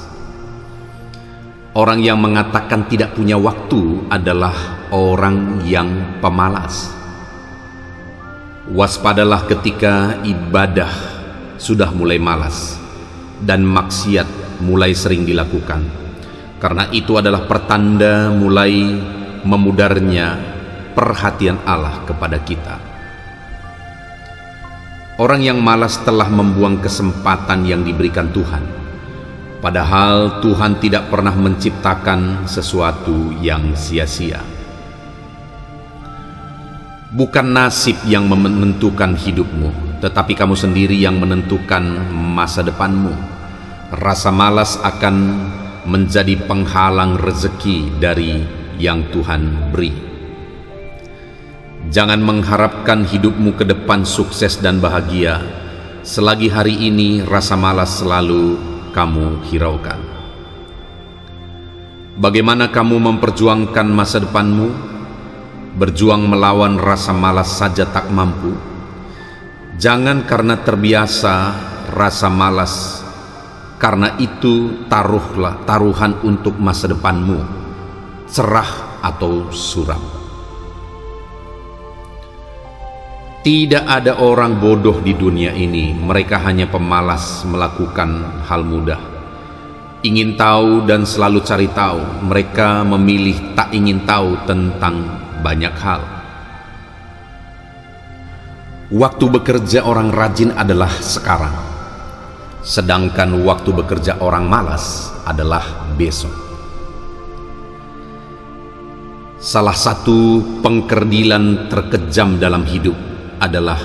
Orang yang mengatakan tidak punya waktu adalah orang yang pemalas. Waspadalah ketika ibadah sudah mulai malas dan maksiat mulai sering dilakukan, karena itu adalah pertanda mulai memudarnya perhatian Allah kepada kita. Orang yang malas telah membuang kesempatan yang diberikan Tuhan, padahal Tuhan tidak pernah menciptakan sesuatu yang sia-sia. Bukan nasib yang menentukan hidupmu, tetapi kamu sendiri yang menentukan masa depanmu. Rasa malas akan menjadi penghalang rezeki dari yang Tuhan beri. Jangan mengharapkan hidupmu ke depan sukses dan bahagia selagi hari ini rasa malas selalu kamu hiraukan. Bagaimana kamu memperjuangkan masa depanmu? Berjuang melawan rasa malas saja tak mampu. Jangan karena terbiasa rasa malas, karena itu taruhlah taruhan untuk masa depanmu, cerah atau suram. Tidak ada orang bodoh di dunia ini, mereka hanya pemalas melakukan hal mudah. Ingin tahu dan selalu cari tahu, mereka memilih tak ingin tahu tentang banyak hal. Waktu bekerja orang rajin adalah sekarang, sedangkan waktu bekerja orang malas adalah besok. Salah satu pengkerdilan terkejam dalam hidup adalah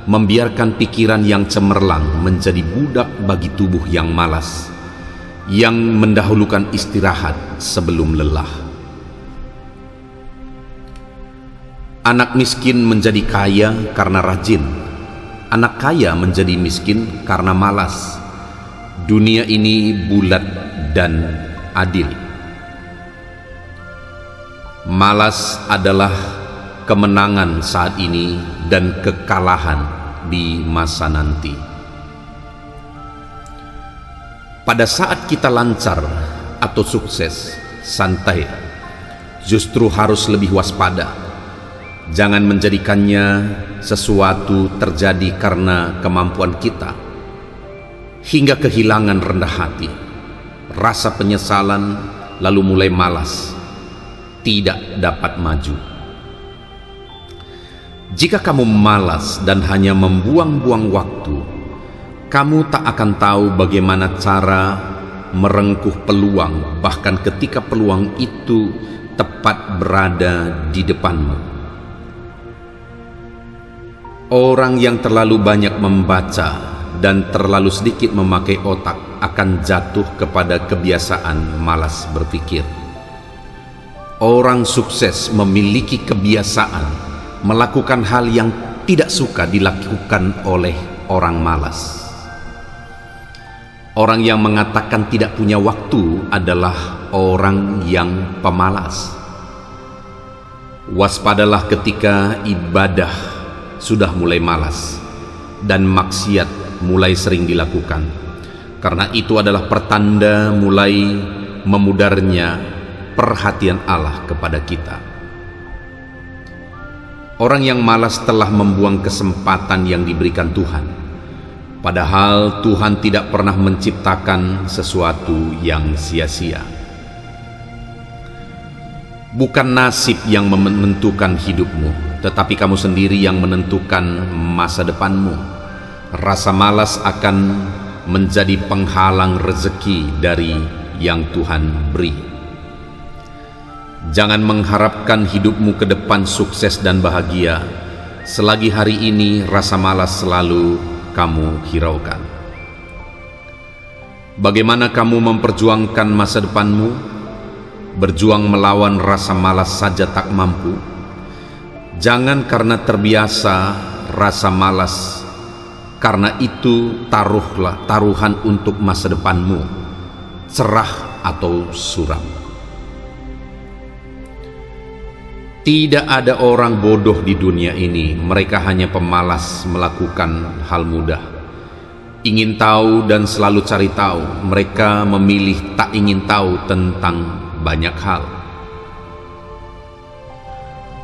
membiarkan pikiran yang cemerlang menjadi budak bagi tubuh yang malas, yang mendahulukan istirahat sebelum lelah. Anak miskin menjadi kaya karena rajin, anak kaya menjadi miskin karena malas. Dunia ini bulat dan adil. Malas adalah kemenangan saat ini dan kekalahan di masa nanti. Pada saat kita lancar atau sukses, santai, justru harus lebih waspada. Jangan menjadikannya sesuatu terjadi karena kemampuan kita, hingga kehilangan rendah hati, rasa penyesalan, lalu mulai malas, tidak dapat maju. Jika kamu malas dan hanya membuang-buang waktu, kamu tak akan tahu bagaimana cara merengkuh peluang, bahkan ketika peluang itu tepat berada di depanmu. Orang yang terlalu banyak membaca dan terlalu sedikit memakai otak akan jatuh kepada kebiasaan malas berpikir. Orang sukses memiliki kebiasaan melakukan hal yang tidak suka dilakukan oleh orang malas. Orang yang mengatakan tidak punya waktu adalah orang yang pemalas. Waspadalah ketika ibadah sudah mulai malas dan maksiat mulai sering dilakukan, karena itu adalah pertanda mulai memudarnya perhatian Allah kepada kita. Orang yang malas telah membuang kesempatan yang diberikan Tuhan, padahal Tuhan tidak pernah menciptakan sesuatu yang sia-sia. Bukan nasib yang menentukan hidupmu, tetapi kamu sendiri yang menentukan masa depanmu. Rasa malas akan menjadi penghalang rezeki dari yang Tuhan beri. Jangan mengharapkan hidupmu ke depan sukses dan bahagia selagi hari ini rasa malas selalu kamu hiraukan. Bagaimana kamu memperjuangkan masa depanmu? Berjuang melawan rasa malas saja tak mampu. Jangan karena terbiasa rasa malas, karena itu taruhlah taruhan untuk masa depanmu, cerah atau suram. Tidak ada orang bodoh di dunia ini, mereka hanya pemalas melakukan hal mudah. Ingin tahu dan selalu cari tahu, mereka memilih tak ingin tahu tentang banyak hal.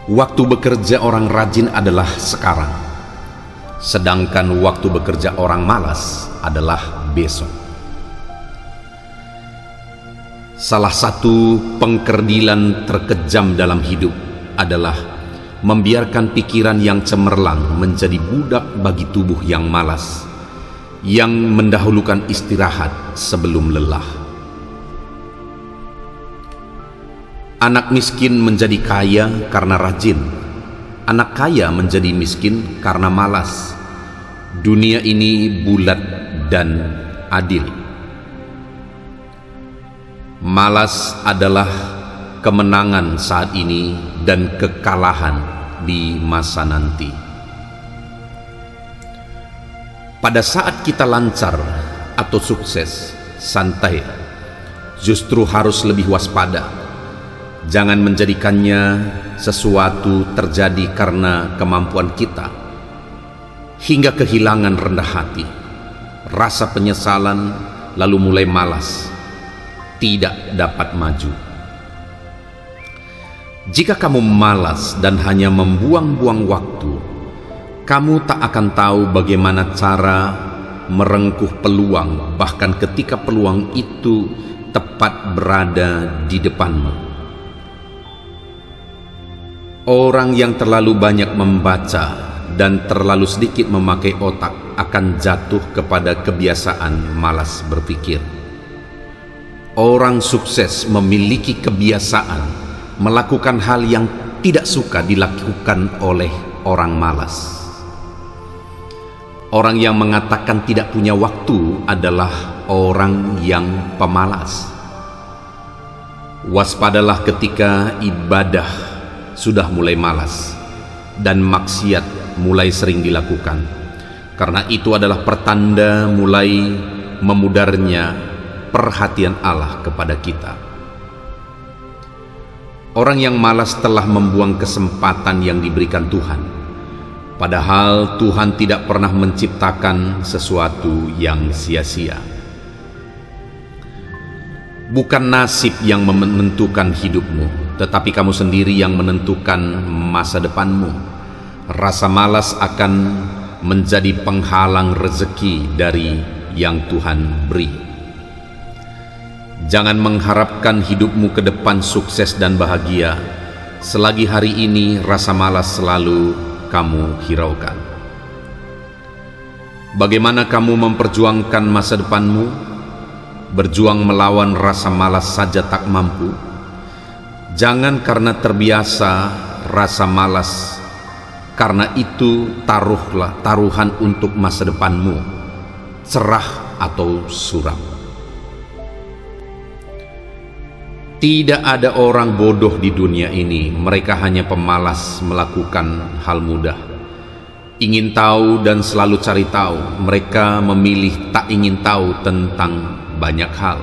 Waktu bekerja orang rajin adalah sekarang, sedangkan waktu bekerja orang malas adalah besok. Salah satu pengkerdilan terkejam dalam hidup adalah membiarkan pikiran yang cemerlang menjadi budak bagi tubuh yang malas, yang mendahulukan istirahat sebelum lelah. Anak miskin menjadi kaya karena rajin, anak kaya menjadi miskin karena malas. Dunia ini bulat dan adil. Malas adalah kemenangan saat ini dan kekalahan di masa nanti. Pada saat kita lancar atau sukses, santai, justru harus lebih waspada. Jangan menjadikannya sesuatu terjadi karena kemampuan kita, hingga kehilangan rendah hati, rasa penyesalan, lalu mulai malas, tidak dapat maju. Jika kamu malas dan hanya membuang-buang waktu, kamu tak akan tahu bagaimana cara merengkuh peluang, bahkan ketika peluang itu tepat berada di depanmu. Orang yang terlalu banyak membaca dan terlalu sedikit memakai otak akan jatuh kepada kebiasaan malas berpikir. Orang sukses memiliki kebiasaan melakukan hal yang tidak suka dilakukan oleh orang malas. Orang yang mengatakan tidak punya waktu adalah orang yang pemalas. Waspadalah ketika ibadah sudah mulai malas dan maksiat mulai sering dilakukan, karena itu adalah pertanda mulai memudarnya perhatian Allah kepada kita. Orang yang malas telah membuang kesempatan yang diberikan Tuhan, padahal Tuhan tidak pernah menciptakan sesuatu yang sia-sia. Bukan nasib yang menentukan hidupmu, tetapi kamu sendiri yang menentukan masa depanmu. Rasa malas akan menjadi penghalang rezeki dari yang Tuhan beri. Jangan mengharapkan hidupmu ke depan sukses dan bahagia selagi hari ini rasa malas selalu kamu hiraukan. Bagaimana kamu memperjuangkan masa depanmu? Berjuang melawan rasa malas saja tak mampu. Jangan karena terbiasa rasa malas, karena itu taruhlah taruhan untuk masa depanmu, cerah atau suram. Tidak ada orang bodoh di dunia ini, mereka hanya pemalas melakukan hal mudah. Ingin tahu dan selalu cari tahu, mereka memilih tak ingin tahu tentang banyak hal.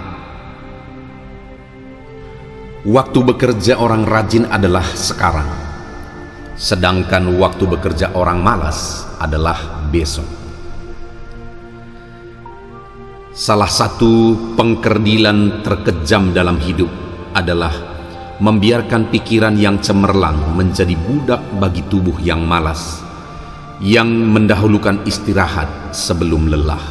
Waktu bekerja orang rajin adalah sekarang, sedangkan waktu bekerja orang malas adalah besok. Salah satu pengkerdilan terkejam dalam hidup adalah membiarkan pikiran yang cemerlang menjadi budak bagi tubuh yang malas, yang mendahulukan istirahat sebelum lelah.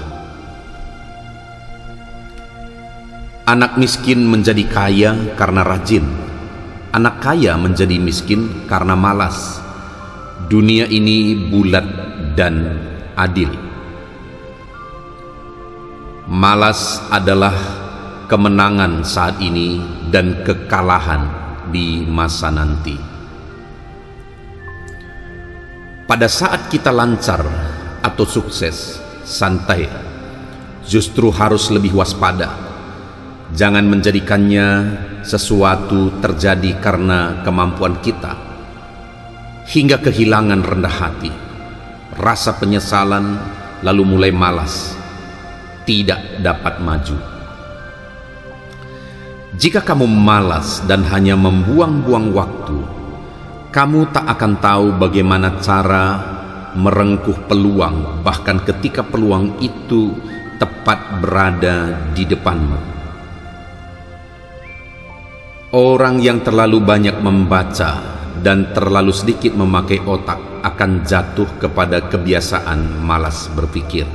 Anak miskin menjadi kaya karena rajin, anak kaya menjadi miskin karena malas. Dunia ini bulat dan adil. Malas adalah kemenangan saat ini dan kekalahan di masa nanti. Pada saat kita lancar atau sukses, santai, justru harus lebih waspada. Jangan menjadikannya sesuatu terjadi karena kemampuan kita, hingga kehilangan rendah hati, rasa penyesalan, lalu mulai malas, tidak dapat maju. Jika kamu malas dan hanya membuang-buang waktu, kamu tak akan tahu bagaimana cara merengkuh peluang, bahkan ketika peluang itu tepat berada di depanmu. Orang yang terlalu banyak membaca dan terlalu sedikit memakai otak akan jatuh kepada kebiasaan malas berpikir.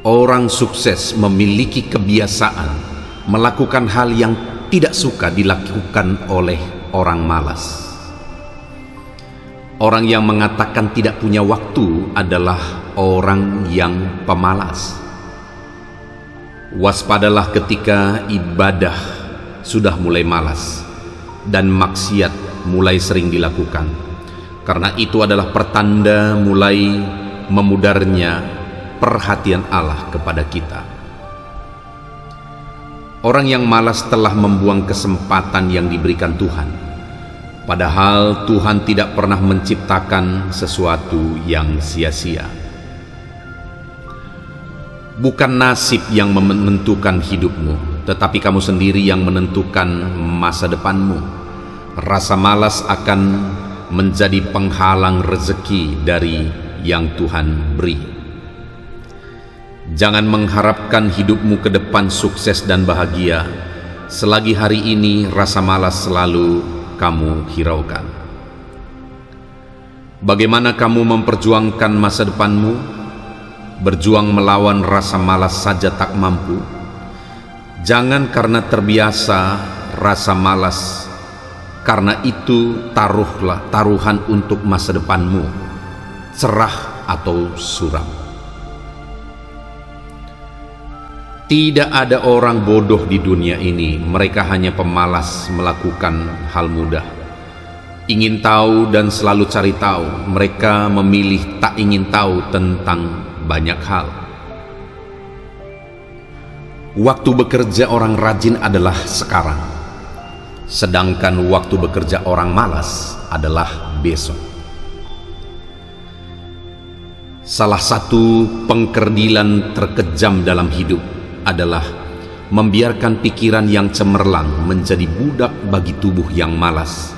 Orang sukses memiliki kebiasaan melakukan hal yang tidak suka dilakukan oleh orang malas. Orang yang mengatakan tidak punya waktu adalah orang yang pemalas. Waspadalah ketika ibadah sudah mulai malas dan maksiat mulai sering dilakukan, karena itu adalah pertanda mulai memudarnya perhatian Allah kepada kita. Orang yang malas telah membuang kesempatan yang diberikan Tuhan, padahal Tuhan tidak pernah menciptakan sesuatu yang sia-sia. Bukan nasib yang menentukan hidupmu, tetapi kamu sendiri yang menentukan masa depanmu. Rasa malas akan menjadi penghalang rezeki dari yang Tuhan beri. Jangan mengharapkan hidupmu ke depan sukses dan bahagia selagi hari ini rasa malas selalu kamu hiraukan. Bagaimana kamu memperjuangkan masa depanmu? Berjuang melawan rasa malas saja tak mampu. Jangan karena terbiasa rasa malas, karena itu taruhlah taruhan untuk masa depanmu, cerah atau suram. Tidak ada orang bodoh di dunia ini, mereka hanya pemalas melakukan hal mudah. Ingin tahu dan selalu cari tahu, mereka memilih tak ingin tahu tentang banyak hal. Waktu bekerja orang rajin adalah sekarang, sedangkan waktu bekerja orang malas adalah besok. Salah satu pengkerdilan terkejam dalam hidup adalah membiarkan pikiran yang cemerlang menjadi budak bagi tubuh yang malas,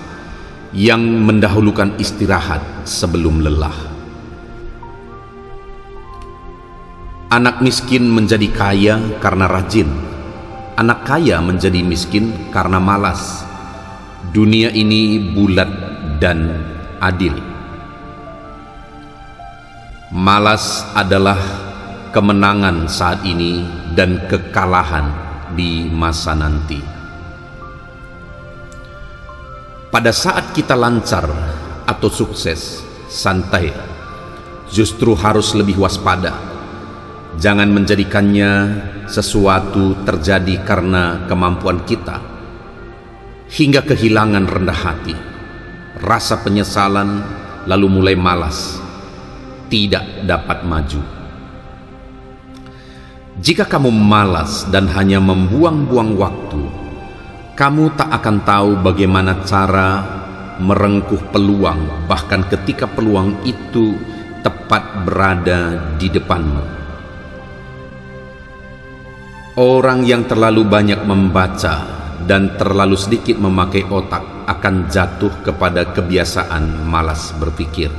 yang mendahulukan istirahat sebelum lelah. Anak miskin menjadi kaya karena rajin, anak kaya menjadi miskin karena malas. Dunia ini bulat dan adil. Malas adalah kemenangan saat ini dan kekalahan di masa nanti. Pada saat kita lancar atau sukses, santai, justru harus lebih waspada. Jangan menjadikannya sesuatu terjadi karena kemampuan kita, hingga kehilangan rendah hati, rasa penyesalan, lalu mulai malas, tidak dapat maju. Jika kamu malas dan hanya membuang-buang waktu, kamu tak akan tahu bagaimana cara merengkuh peluang, bahkan ketika peluang itu tepat berada di depanmu. Orang yang terlalu banyak membaca dan terlalu sedikit memakai otak akan jatuh kepada kebiasaan malas berpikir.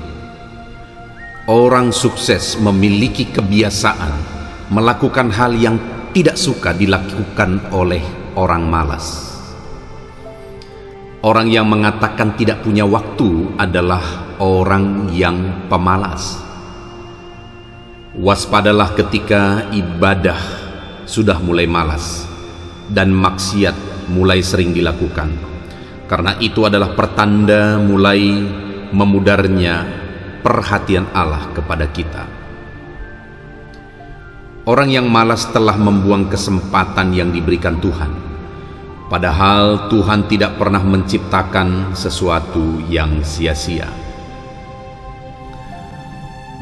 Orang sukses memiliki kebiasaan melakukan hal yang tidak suka dilakukan oleh orang malas. Orang yang mengatakan tidak punya waktu adalah orang yang pemalas. Waspadalah ketika ibadah sudah mulai malas dan maksiat mulai sering dilakukan, karena itu adalah pertanda mulai memudarnya perhatian Allah kepada kita. Orang yang malas telah membuang kesempatan yang diberikan Tuhan, padahal Tuhan tidak pernah menciptakan sesuatu yang sia-sia.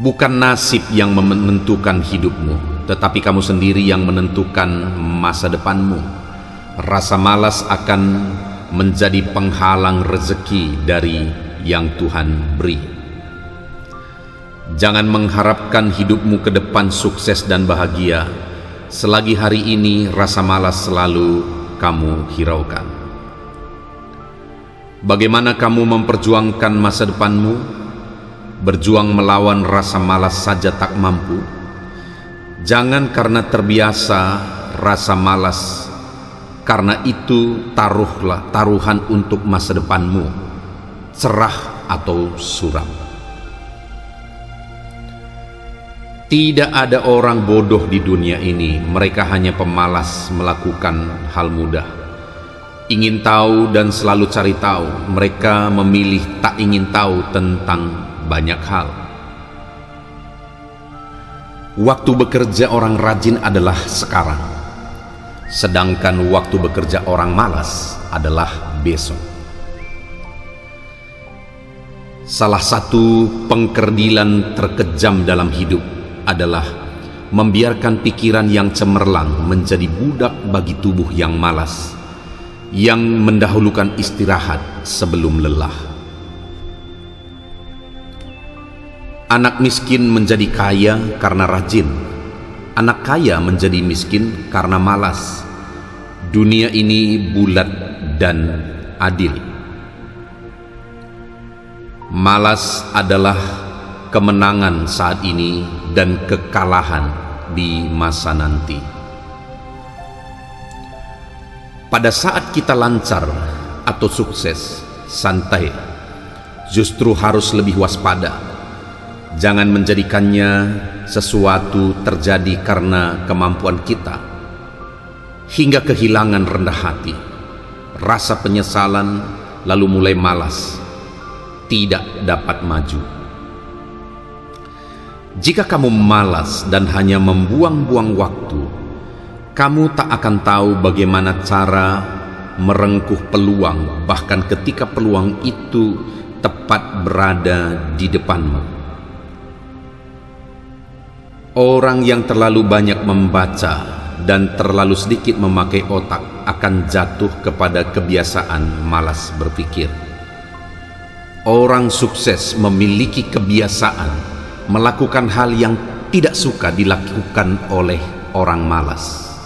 Bukan nasib yang menentukan hidupmu, tetapi kamu sendiri yang menentukan masa depanmu. Rasa malas akan menjadi penghalang rezeki dari yang Tuhan beri. Jangan mengharapkan hidupmu ke depan sukses dan bahagia selagi hari ini rasa malas selalu kamu hiraukan. Bagaimana kamu memperjuangkan masa depanmu? Berjuang melawan rasa malas saja tak mampu. Jangan karena terbiasa rasa malas, karena itu taruhlah taruhan untuk masa depanmu, cerah atau suram. Tidak ada orang bodoh di dunia ini, mereka hanya pemalas melakukan hal mudah. Ingin tahu dan selalu cari tahu, mereka memilih tak ingin tahu tentang banyak hal. Waktu bekerja orang rajin adalah sekarang, sedangkan waktu bekerja orang malas adalah besok. Salah satu pengkerdilan terkejam dalam hidup adalah membiarkan pikiran yang cemerlang menjadi budak bagi tubuh yang malas, yang mendahulukan istirahat sebelum lelah. Anak miskin menjadi kaya karena rajin, anak kaya menjadi miskin karena malas. Dunia ini bulat dan adil. Malas adalah kemenangan saat ini dan kekalahan di masa nanti. Pada saat kita lancar atau sukses, santai, justru harus lebih waspada. Jangan menjadikannya sesuatu terjadi karena kemampuan kita, hingga kehilangan rendah hati, rasa penyesalan, lalu mulai malas, tidak dapat maju. Jika kamu malas dan hanya membuang-buang waktu, kamu tak akan tahu bagaimana cara merengkuh peluang, bahkan ketika peluang itu tepat berada di depanmu. Orang yang terlalu banyak membaca dan terlalu sedikit memakai otak akan jatuh kepada kebiasaan malas berpikir. Orang sukses memiliki kebiasaan melakukan hal yang tidak suka dilakukan oleh orang malas.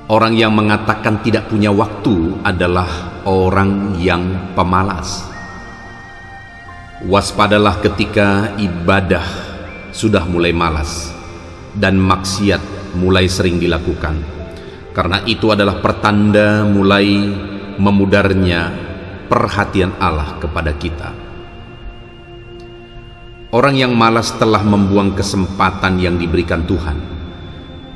Orang yang mengatakan tidak punya waktu adalah orang yang pemalas. Waspadalah ketika ibadah sudah mulai malas dan maksiat mulai sering dilakukan, karena itu adalah pertanda mulai memudarnya perhatian Allah kepada kita. Orang yang malas telah membuang kesempatan yang diberikan Tuhan,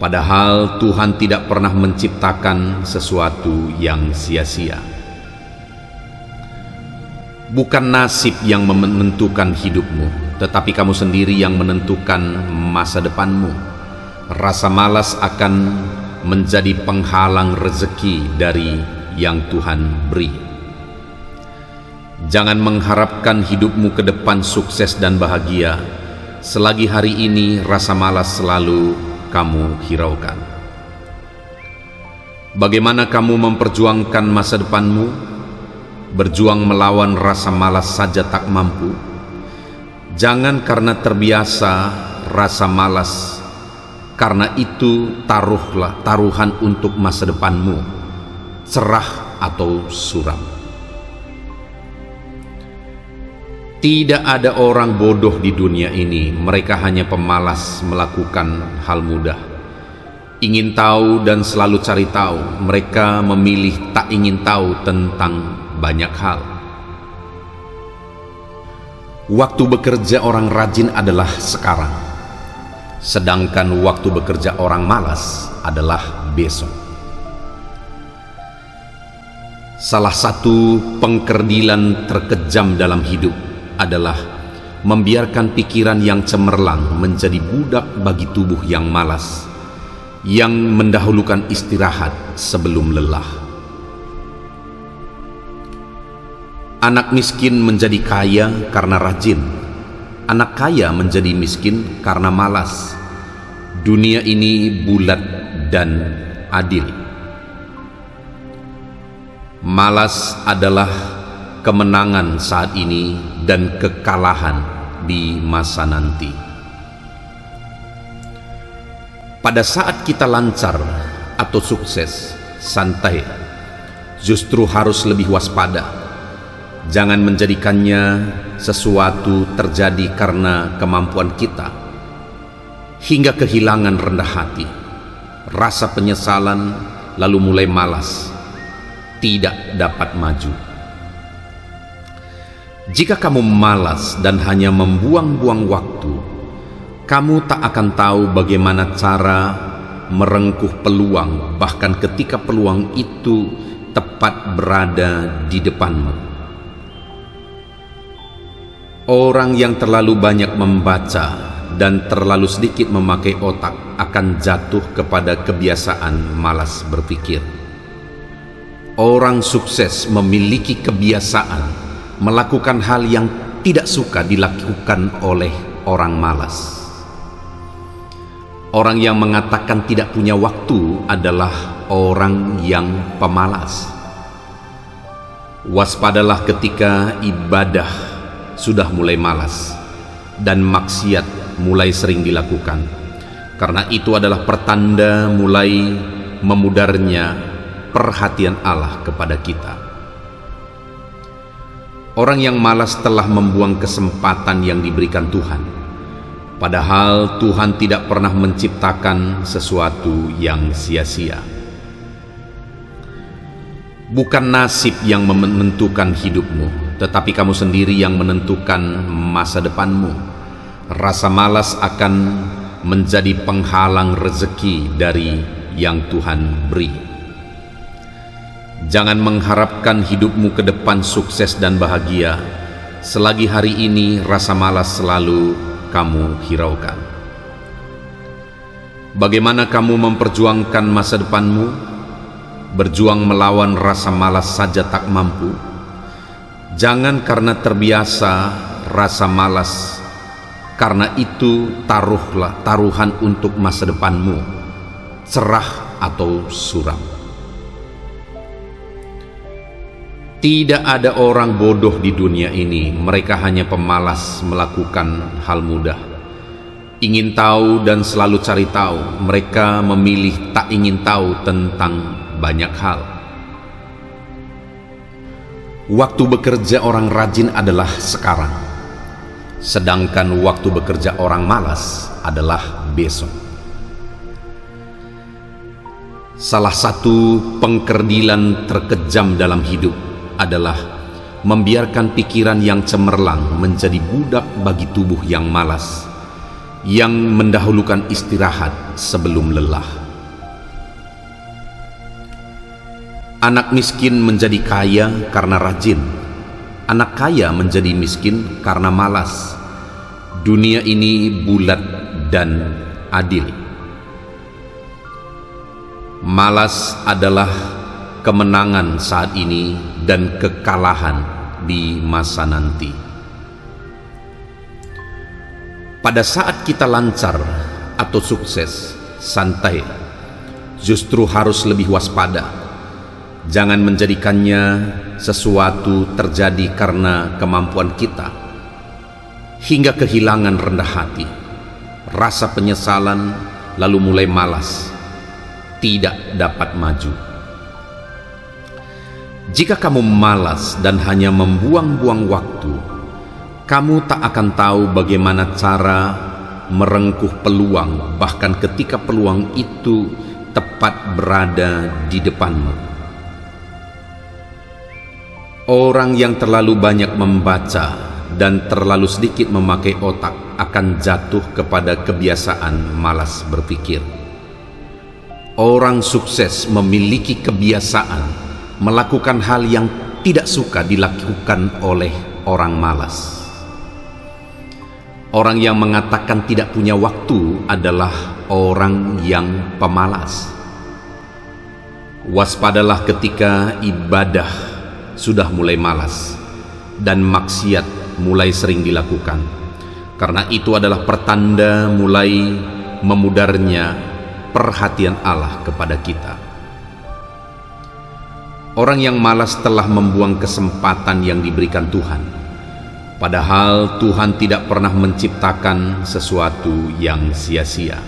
padahal Tuhan tidak pernah menciptakan sesuatu yang sia-sia. Bukan nasib yang menentukan hidupmu, tetapi kamu sendiri yang menentukan masa depanmu. Rasa malas akan menjadi penghalang rezeki dari yang Tuhan beri. Jangan mengharapkan hidupmu ke depan sukses dan bahagia selagi hari ini rasa malas selalu kamu hiraukan. Bagaimana kamu memperjuangkan masa depanmu? Berjuang melawan rasa malas saja tak mampu. Jangan karena terbiasa rasa malas, karena itu taruhlah taruhan untuk masa depanmu, cerah atau suram. Tidak ada orang bodoh di dunia ini, mereka hanya pemalas melakukan hal mudah. Ingin tahu dan selalu cari tahu, mereka memilih tak ingin tahu tentang banyak hal. Waktu bekerja orang rajin adalah sekarang, sedangkan waktu bekerja orang malas adalah besok. Salah satu pengkerdilan terkejam dalam hidup adalah membiarkan pikiran yang cemerlang menjadi budak bagi tubuh yang malas, yang mendahulukan istirahat sebelum lelah. Anak miskin menjadi kaya karena rajin, anak kaya menjadi miskin karena malas. Dunia ini bulat dan adil. Malas adalah kemenangan saat ini dan kekalahan di masa nanti. Pada saat kita lancar atau sukses, santai, justru harus lebih waspada. Jangan menjadikannya sesuatu terjadi karena kemampuan kita, hingga kehilangan rendah hati, rasa penyesalan, lalu mulai malas, tidak dapat maju. Jika kamu malas dan hanya membuang-buang waktu, kamu tak akan tahu bagaimana cara merengkuh peluang, bahkan ketika peluang itu tepat berada di depanmu. Orang yang terlalu banyak membaca dan terlalu sedikit memakai otak akan jatuh kepada kebiasaan malas berpikir. Orang sukses memiliki kebiasaan melakukan hal yang tidak suka dilakukan oleh orang malas. Orang yang mengatakan tidak punya waktu adalah orang yang pemalas. Waspadalah ketika ibadah sudah mulai malas dan maksiat mulai sering dilakukan, karena itu adalah pertanda mulai memudarnya perhatian Allah kepada kita. Orang yang malas telah membuang kesempatan yang diberikan Tuhan, padahal Tuhan tidak pernah menciptakan sesuatu yang sia-sia. Bukan nasib yang menentukan hidupmu, tetapi kamu sendiri yang menentukan masa depanmu. Rasa malas akan menjadi penghalang rezeki dari yang Tuhan beri. Jangan mengharapkan hidupmu ke depan sukses dan bahagia selagi hari ini rasa malas selalu kamu hiraukan. Bagaimana kamu memperjuangkan masa depanmu? Berjuang melawan rasa malas saja tak mampu. Jangan karena terbiasa rasa malas, karena itu taruhlah taruhan untuk masa depanmu, cerah atau suram. Tidak ada orang bodoh di dunia ini, mereka hanya pemalas melakukan hal mudah. Ingin tahu dan selalu cari tahu, mereka memilih tak ingin tahu tentang banyak hal. Waktu bekerja orang rajin adalah sekarang, sedangkan waktu bekerja orang malas adalah besok. Salah satu pengkerdilan terkejam dalam hidup adalah membiarkan pikiran yang cemerlang menjadi budak bagi tubuh yang malas, yang mendahulukan istirahat sebelum lelah. Anak miskin menjadi kaya karena rajin, anak kaya menjadi miskin karena malas. Dunia ini bulat dan adil. Malas adalah kemenangan saat ini dan kekalahan di masa nanti. Pada saat kita lancar atau sukses, santai, justru harus lebih waspada. Jangan menjadikannya sesuatu terjadi karena kemampuan kita, hingga kehilangan rendah hati, rasa penyesalan, lalu mulai malas, tidak dapat maju. Jika kamu malas dan hanya membuang-buang waktu, kamu tak akan tahu bagaimana cara merengkuh peluang, bahkan ketika peluang itu tepat berada di depanmu. Orang yang terlalu banyak membaca dan terlalu sedikit memakai otak akan jatuh kepada kebiasaan malas berpikir. Orang sukses memiliki kebiasaan melakukan hal yang tidak suka dilakukan oleh orang malas. Orang yang mengatakan tidak punya waktu adalah orang yang pemalas. Waspadalah ketika ibadah sudah mulai malas dan maksiat mulai sering dilakukan, karena itu adalah pertanda mulai memudarnya perhatian Allah kepada kita. Orang yang malas telah membuang kesempatan yang diberikan Tuhan, padahal Tuhan tidak pernah menciptakan sesuatu yang sia-sia.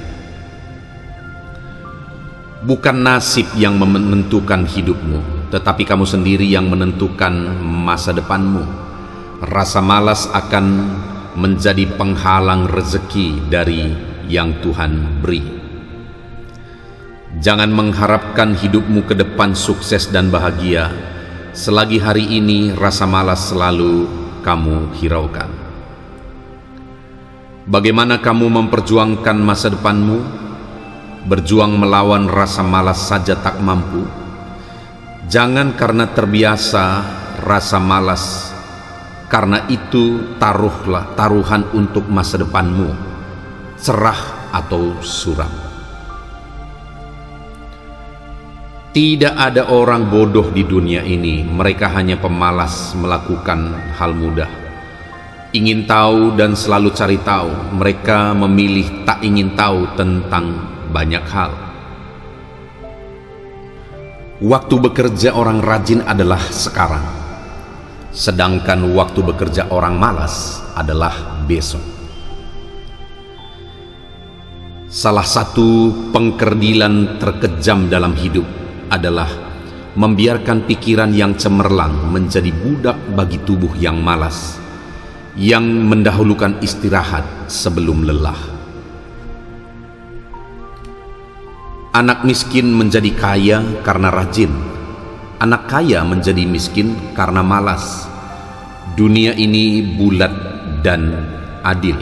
Bukan nasib yang menentukan hidupmu, tetapi kamu sendiri yang menentukan masa depanmu. Rasa malas akan menjadi penghalang rezeki dari yang Tuhan beri. Jangan mengharapkan hidupmu ke depan sukses dan bahagia selagi hari ini rasa malas selalu kamu hiraukan. Bagaimana kamu memperjuangkan masa depanmu? Berjuang melawan rasa malas saja tak mampu. Jangan karena terbiasa rasa malas, karena itu taruhlah taruhan untuk masa depanmu, cerah atau suram. Tidak ada orang bodoh di dunia ini, mereka hanya pemalas melakukan hal mudah. Ingin tahu dan selalu cari tahu, mereka memilih tak ingin tahu tentang banyak hal. Waktu bekerja orang rajin adalah sekarang, sedangkan waktu bekerja orang malas adalah besok. Salah satu pengkerdilan terkejam dalam hidup adalah membiarkan pikiran yang cemerlang menjadi budak bagi tubuh yang malas, yang mendahulukan istirahat sebelum lelah. Anak miskin menjadi kaya karena rajin, anak kaya menjadi miskin karena malas. Dunia ini bulat dan adil.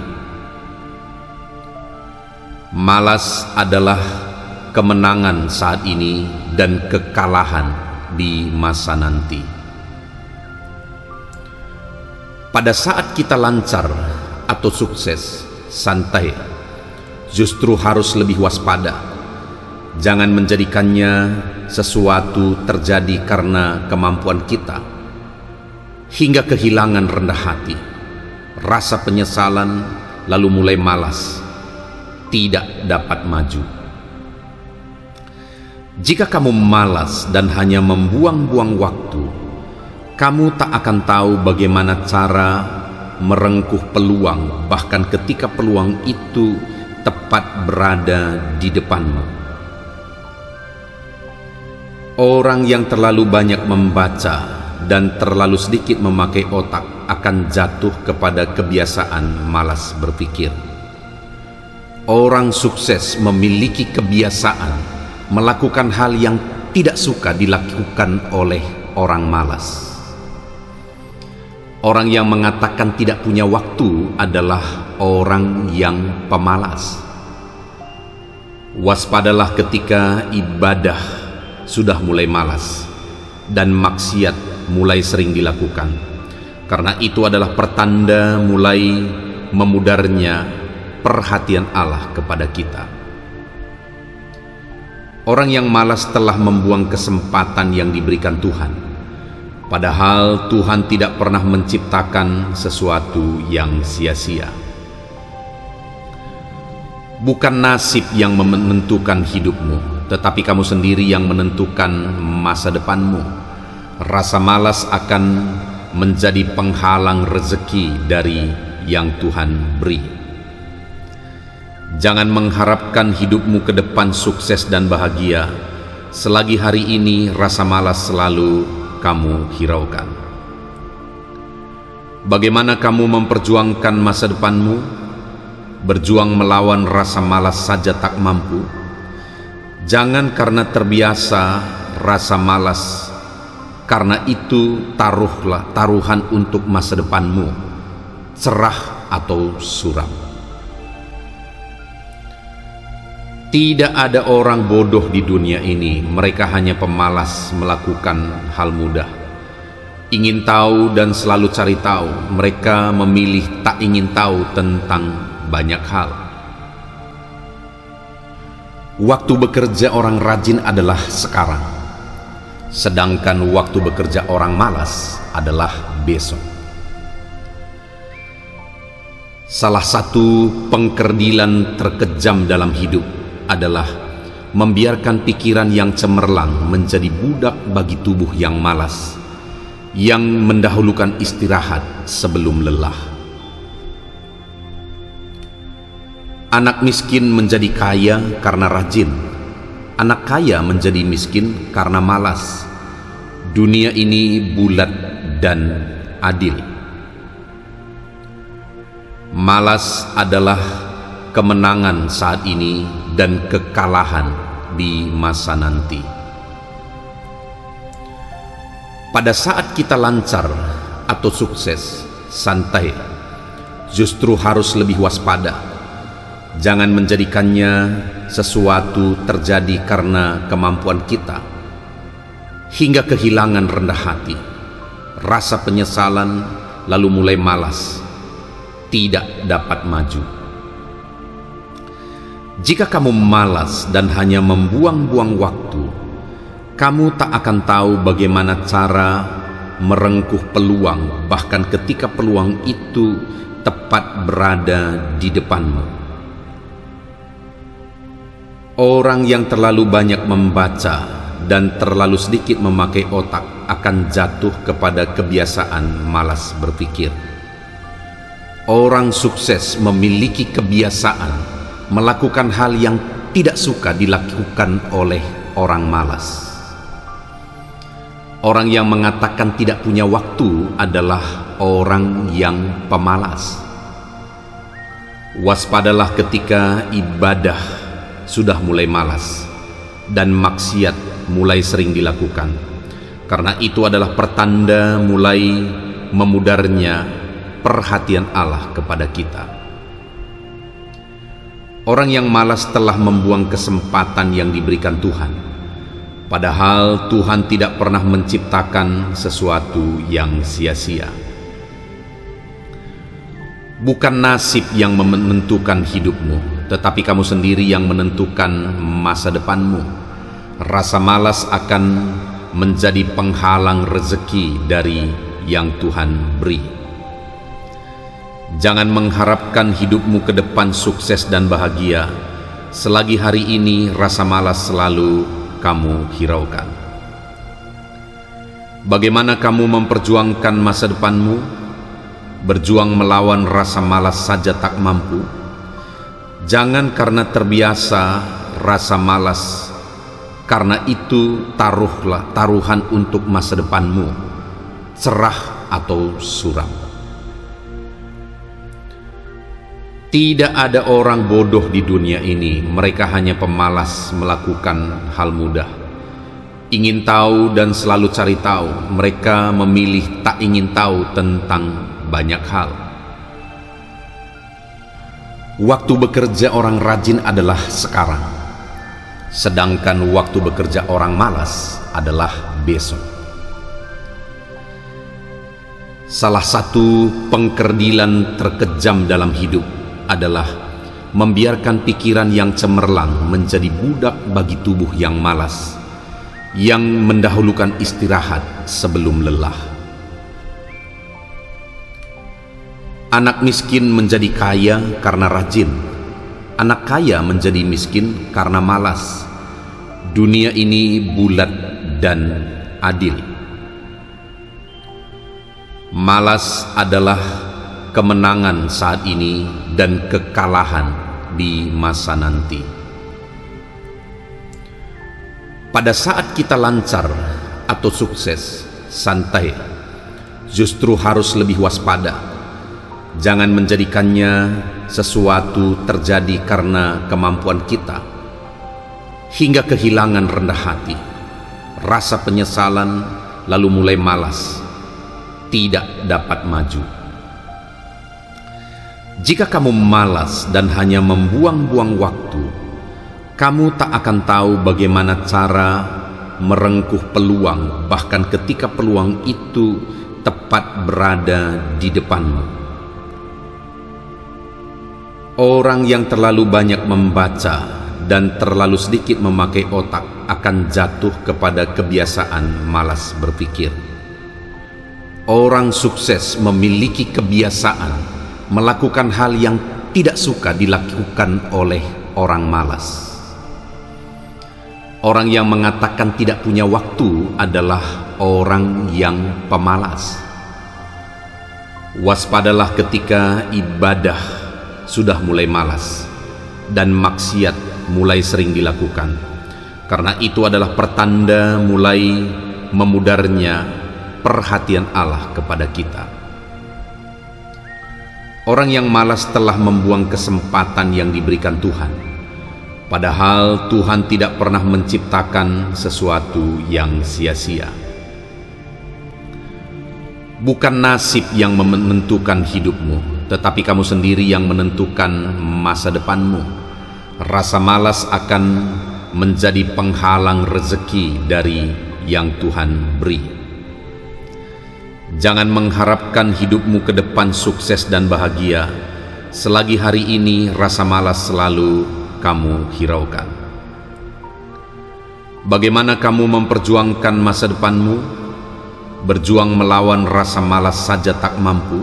Malas adalah kemenangan saat ini dan kekalahan di masa nanti. Pada saat kita lancar atau sukses, santai, justru harus lebih waspada. Jangan menjadikannya sesuatu terjadi karena kemampuan kita, hingga kehilangan rendah hati, rasa penyesalan, lalu mulai malas, tidak dapat maju. Jika kamu malas dan hanya membuang-buang waktu, kamu tak akan tahu bagaimana cara merengkuh peluang, bahkan ketika peluang itu tepat berada di depanmu. Orang yang terlalu banyak membaca dan terlalu sedikit memakai otak akan jatuh kepada kebiasaan malas berpikir. Orang sukses memiliki kebiasaan melakukan hal yang tidak suka dilakukan oleh orang malas. Orang yang mengatakan tidak punya waktu adalah orang yang pemalas. Waspadalah ketika ibadah sudah mulai malas dan maksiat mulai sering dilakukan, karena itu adalah pertanda mulai memudarnya perhatian Allah kepada kita. Orang yang malas telah membuang kesempatan yang diberikan Tuhan. Padahal Tuhan tidak pernah menciptakan sesuatu yang sia-sia. Bukan nasib yang menentukan hidupmu, tetapi kamu sendiri yang menentukan masa depanmu. Rasa malas akan menjadi penghalang rezeki dari yang Tuhan beri. Jangan mengharapkan hidupmu ke depan sukses dan bahagia selagi hari ini rasa malas selalu kamu hiraukan. Bagaimana kamu memperjuangkan masa depanmu? Berjuang melawan rasa malas saja tak mampu. Jangan karena terbiasa rasa malas, karena itu taruhan untuk masa depanmu, cerah atau suram. Tidak ada orang bodoh di dunia ini, mereka hanya pemalas melakukan hal mudah. Ingin tahu dan selalu cari tahu, mereka memilih tak ingin tahu tentang banyak hal. Waktu bekerja orang rajin adalah sekarang, sedangkan waktu bekerja orang malas adalah besok. Salah satu pengkerdilan terkejam dalam hidup adalah membiarkan pikiran yang cemerlang menjadi budak bagi tubuh yang malas, yang mendahulukan istirahat sebelum lelah. Anak miskin menjadi kaya karena rajin, anak kaya menjadi miskin karena malas. Dunia ini bulat dan adil. Malas adalah kemenangan saat ini dan kekalahan di masa nanti. Pada saat kita lancar atau sukses, santai, justru harus lebih waspada. Jangan menjadikannya sesuatu terjadi karena kemampuan kita, hingga kehilangan rendah hati, rasa penyesalan, lalu mulai malas, tidak dapat maju. Jika kamu malas dan hanya membuang-buang waktu, kamu tak akan tahu bagaimana cara merengkuh peluang, bahkan ketika peluang itu tepat berada di depanmu. Orang yang terlalu banyak membaca dan terlalu sedikit memakai otak akan jatuh kepada kebiasaan malas berpikir. Orang sukses memiliki kebiasaan melakukan hal yang tidak suka dilakukan oleh orang malas. Orang yang mengatakan tidak punya waktu adalah orang yang pemalas. Waspadalah ketika ibadah sudah mulai malas dan maksiat mulai sering dilakukan, karena itu adalah pertanda mulai memudarnya perhatian Allah kepada kita. Orang yang malas telah membuang kesempatan yang diberikan Tuhan, padahal Tuhan tidak pernah menciptakan sesuatu yang sia-sia. Bukan nasib yang menentukan hidupmu, tetapi kamu sendiri yang menentukan masa depanmu. Rasa malas akan menjadi penghalang rezeki dari yang Tuhan beri. Jangan mengharapkan hidupmu ke depan sukses dan bahagia selagi hari ini rasa malas selalu kamu hiraukan. Bagaimana kamu memperjuangkan masa depanmu? Berjuang melawan rasa malas saja tak mampu. Jangan karena terbiasa rasa malas, karena itu taruhan untuk masa depanmu, cerah atau suram. Tidak ada orang bodoh di dunia ini, mereka hanya pemalas melakukan hal mudah. Ingin tahu dan selalu cari tahu, mereka memilih tak ingin tahu tentang banyak hal. Waktu bekerja orang rajin adalah sekarang, sedangkan waktu bekerja orang malas adalah besok. Salah satu pengkerdilan terkejam dalam hidup adalah membiarkan pikiran yang cemerlang menjadi budak bagi tubuh yang malas, yang mendahulukan istirahat sebelum lelah. Anak miskin menjadi kaya karena rajin, anak kaya menjadi miskin karena malas. Dunia ini bulat dan adil. Malas adalah kemenangan saat ini dan kekalahan di masa nanti. Pada saat kita lancar atau sukses, santai, justru harus lebih waspada. Jangan menjadikannya sesuatu terjadi karena kemampuan kita, hingga kehilangan rendah hati, rasa penyesalan, lalu mulai malas, tidak dapat maju. Jika kamu malas dan hanya membuang-buang waktu, kamu tak akan tahu bagaimana cara merengkuh peluang, bahkan ketika peluang itu tepat berada di depanmu. Orang yang terlalu banyak membaca dan terlalu sedikit memakai otak akan jatuh kepada kebiasaan malas berpikir. Orang sukses memiliki kebiasaan melakukan hal yang tidak suka dilakukan oleh orang malas. Orang yang mengatakan tidak punya waktu adalah orang yang pemalas. Waspadalah ketika ibadah sudah mulai malas dan maksiat mulai sering dilakukan, karena itu adalah pertanda mulai memudarnya perhatian Allah kepada kita. Orang yang malas telah membuang kesempatan yang diberikan Tuhan, padahal Tuhan tidak pernah menciptakan sesuatu yang sia-sia. Bukan nasib yang menentukan hidupmu, tetapi kamu sendiri yang menentukan masa depanmu. Rasa malas akan menjadi penghalang rezeki dari yang Tuhan beri. Jangan mengharapkan hidupmu ke depan sukses dan bahagia selagi hari ini rasa malas selalu kamu hiraukan. Bagaimana kamu memperjuangkan masa depanmu? Berjuang melawan rasa malas saja tak mampu.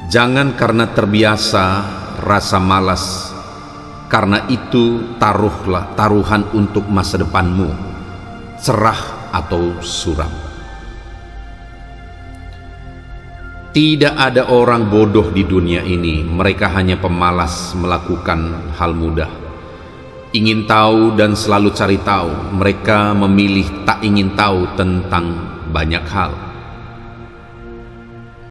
Jangan karena terbiasa rasa malas, karena itu taruhlah taruhan untuk masa depanmu, cerah atau suram. Tidak ada orang bodoh di dunia ini, mereka hanya pemalas melakukan hal mudah. Ingin tahu dan selalu cari tahu, mereka memilih tak ingin tahu tentang banyak hal.